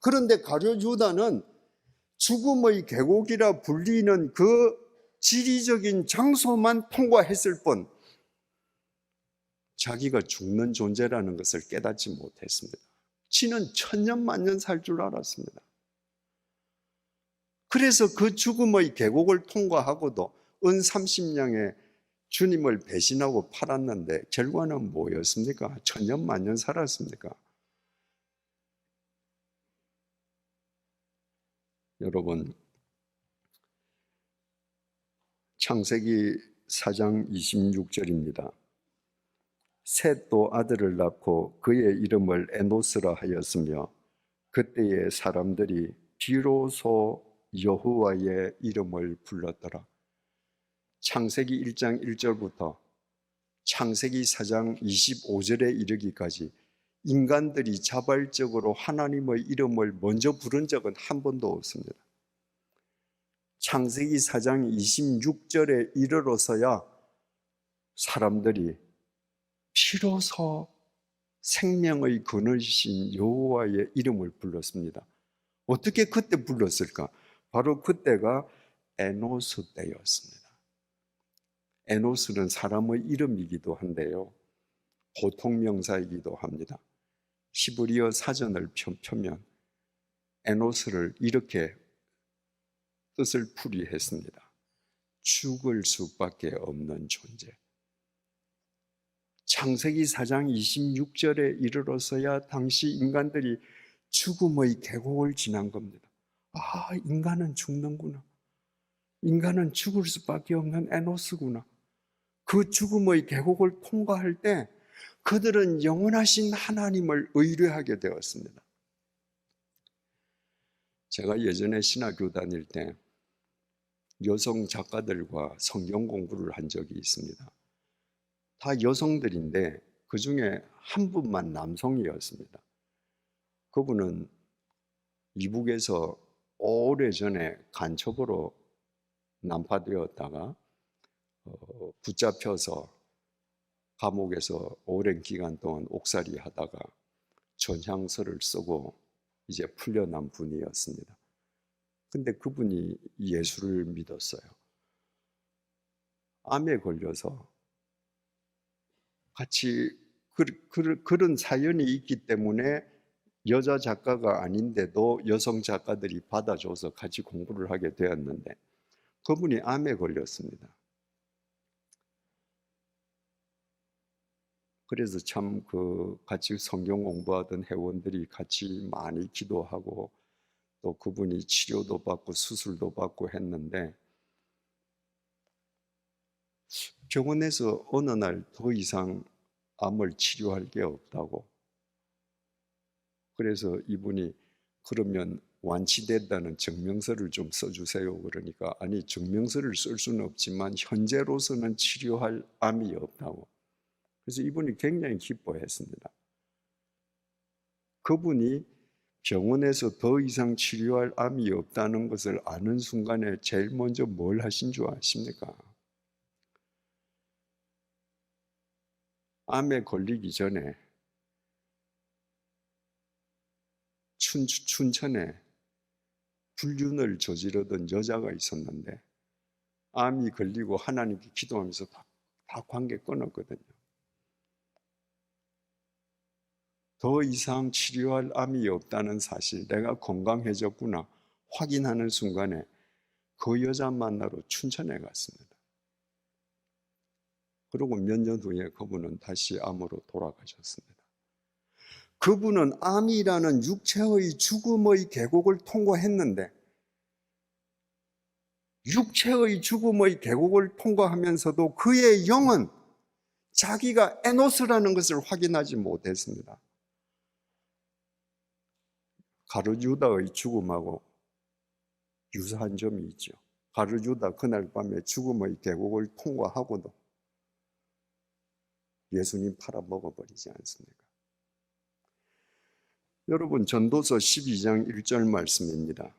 [SPEAKER 1] 그런데 가룟 유다는 죽음의 계곡이라 불리는 그 지리적인 장소만 통과했을 뿐 자기가 죽는 존재라는 것을 깨닫지 못했습니다. 지는 천년만년 살 줄 알았습니다. 그래서 그 죽음의 계곡을 통과하고도 은 30냥에 주님을 배신하고 팔았는데 결과는 뭐였습니까? 천년만년 살았습니까? 여러분, 창세기 4장 26절입니다. 셋도 아들을 낳고 그의 이름을 에노스라 하였으며 그때의 사람들이 비로소 여호와의 이름을 불렀더라. 창세기 1장 1절부터 창세기 4장 25절에 이르기까지 인간들이 자발적으로 하나님의 이름을 먼저 부른 적은 한 번도 없습니다. 창세기 4장 26절에 이르러서야 사람들이 비로소 생명의 근원이신 여호와의 이름을 불렀습니다. 어떻게 그때 불렀을까? 바로 그때가 에노스 때였습니다. 에노스는 사람의 이름이기도 한데요, 보통명사이기도 합니다. 히브리어 사전을 펴면 에노스를 이렇게 뜻을 풀이했습니다. 죽을 수밖에 없는 존재. 창세기 4장 26절에 이르러서야 당시 인간들이 죽음의 계곡을 지난 겁니다. 아, 인간은 죽는구나. 인간은 죽을 수밖에 없는 에노스구나. 그 죽음의 계곡을 통과할 때 그들은 영원하신 하나님을 의뢰하게 되었습니다. 제가 예전에 신학교 다닐 때 여성 작가들과 성경 공부를 한 적이 있습니다. 다 여성들인데 그 중에 한 분만 남성이었습니다. 그분은 이북에서 오래전에 간첩으로 난파되었다가 붙잡혀서 감옥에서 오랜 기간 동안 옥살이 하다가 전향서를 쓰고 이제 풀려난 분이었습니다. 근데 그분이 예수를 믿었어요. 암에 걸려서 같이 그런 사연이 있기 때문에 여자 작가가 아닌데도 여성 작가들이 받아줘서 같이 공부를 하게 되었는데 그분이 암에 걸렸습니다. 그래서 참 같이 성경 공부하던 회원들이 같이 많이 기도하고 또 그분이 치료도 받고 수술도 받고 했는데 병원에서 어느 날 더 이상 암을 치료할 게 없다고, 그래서 이분이 그러면 완치됐다는 증명서를 좀 써주세요. 그러니까 아니, 증명서를 쓸 수는 없지만 현재로서는 치료할 암이 없다고. 그래서 이분이 굉장히 기뻐했습니다. 그분이 병원에서 더 이상 치료할 암이 없다는 것을 아는 순간에 제일 먼저 뭘 하신 줄 아십니까? 암에 걸리기 전에 춘천에 불륜을 저지르던 여자가 있었는데 암이 걸리고 하나님께 기도하면서 다 관계 끊었거든요. 더 이상 치료할 암이 없다는 사실, 내가 건강해졌구나 확인하는 순간에 그 여자 만나러 춘천에 갔습니다. 그리고 몇 년 후에 그분은 다시 암으로 돌아가셨습니다. 그분은 암이라는 육체의 죽음의 계곡을 통과했는데 육체의 죽음의 계곡을 통과하면서도 그의 영은 자기가 에노스라는 것을 확인하지 못했습니다. 가룟 유다의 죽음하고 유사한 점이 있죠. 가룟 유다 그날 밤에 죽음의 계곡을 통과하고도 예수님 팔아먹어버리지 않습니까? 여러분, 전도서 12장 1절 말씀입니다.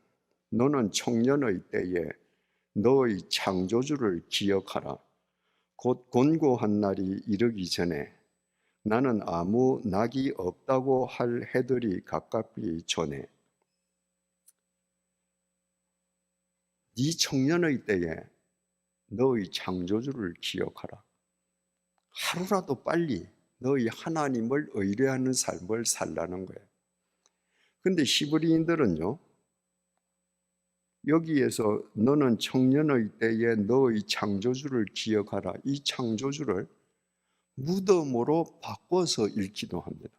[SPEAKER 1] 너는 청년의 때에 너의 창조주를 기억하라. 곧 곤고한 날이 이르기 전에 나는 아무 낙이 없다고 할 해들이 가깝기 전에. 네 청년의 때에 너의 창조주를 기억하라. 하루라도 빨리 너희 하나님을 의뢰하는 삶을 살라는 거예요. 근데 히브리인들은요, 여기에서 너는 청년의 때에 너의 창조주를 기억하라, 이 창조주를 무덤으로 바꿔서 읽기도 합니다.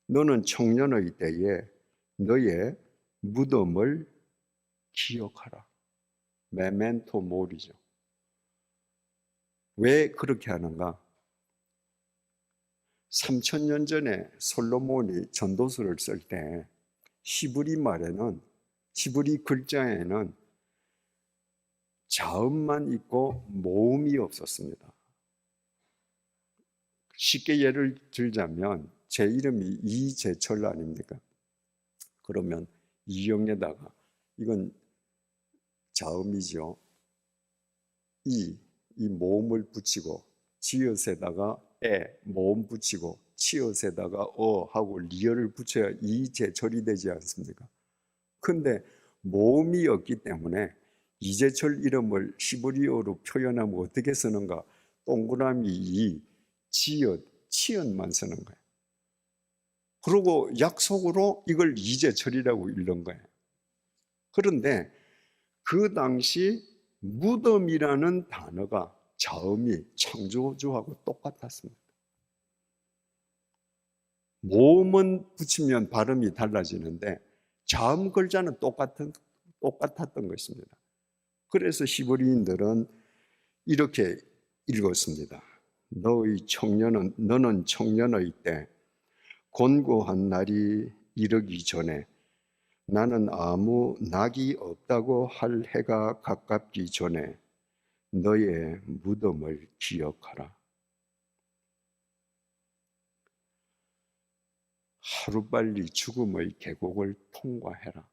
[SPEAKER 1] 너는 청년의 때에 너의 무덤을 기억하라. 메멘토 모리죠. 왜 그렇게 하는가? 3000년 전에 솔로몬이 전도서를 쓸 때 히브리 말에는 히브리 글자에는 자음만 있고 모음이 없었습니다. 쉽게 예를 들자면 제 이름이 이재철 아닙니까? 그러면 이영에다가 이건 자음이죠. 이 모음을 붙이고 지읒에다가 모음 붙이고 치읒에다가 하고 리을을 붙여야 이재철이 되지 않습니까? 근데 모음이 없기 때문에 이재철 이름을 히브리어로 표현하면 어떻게 쓰는가? 동그라미 이, 지읒, 치읒만 쓰는 거예요. 그리고 약속으로 이걸 이재철이라고 읽는 거예요. 그런데 그 당시 무덤이라는 단어가 자음이 창조주하고 똑같았습니다. 모음은 붙이면 발음이 달라지는데 자음 글자는 똑같았던 것입니다. 그래서 히브리인들은 이렇게 읽었습니다. 너는 청년의 때 곤고한 날이 이르기 전에 나는 아무 낙이 없다고 할 해가 가깝기 전에 너의 무덤을 기억하라. 하루빨리 죽음의 계곡을 통과해라.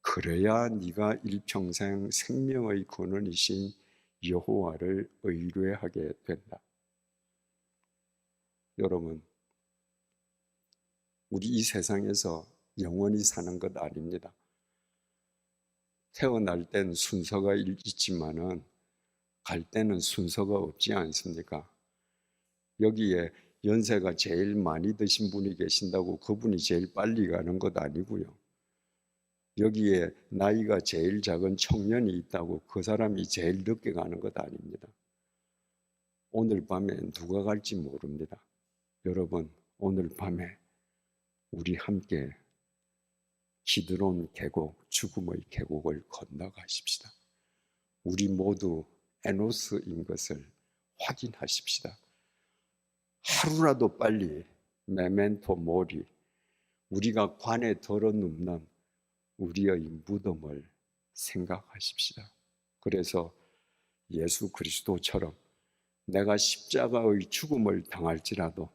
[SPEAKER 1] 그래야 네가 일평생 생명의 근원이신 여호와를 의뢰하게 된다. 여러분, 우리 이 세상에서 영원히 사는 것 아닙니다. 태어날 땐 순서가 있지만은 갈 때는 순서가 없지 않습니까? 여기에 연세가 제일 많이 드신 분이 계신다고 그분이 제일 빨리 가는 것 아니고요. 여기에 나이가 제일 작은 청년이 있다고 그 사람이 제일 늦게 가는 것 아닙니다. 오늘 밤에 누가 갈지 모릅니다. 여러분, 오늘 밤에 우리 함께 기드론 계곡, 죽음의 계곡을 건너가십시다. 우리 모두 에노스인 것을 확인하십시다. 하루라도 빨리 메멘토 모리, 우리가 관에 덜어눕는 우리의 무덤을 생각하십시다. 그래서 예수 그리스도처럼 내가 십자가의 죽음을 당할지라도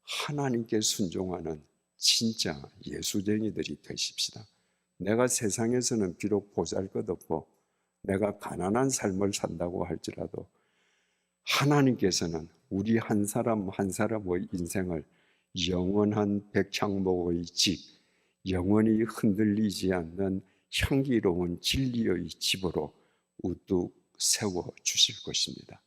[SPEAKER 1] 하나님께 순종하는 진짜 예수쟁이들이 되십시다. 내가 세상에서는 비록 보잘것없고 내가 가난한 삶을 산다고 할지라도 하나님께서는 우리 한 사람 한 사람의 인생을 영원한 백향목의 집, 영원히 흔들리지 않는 향기로운 진리의 집으로 우뚝 세워 주실 것입니다.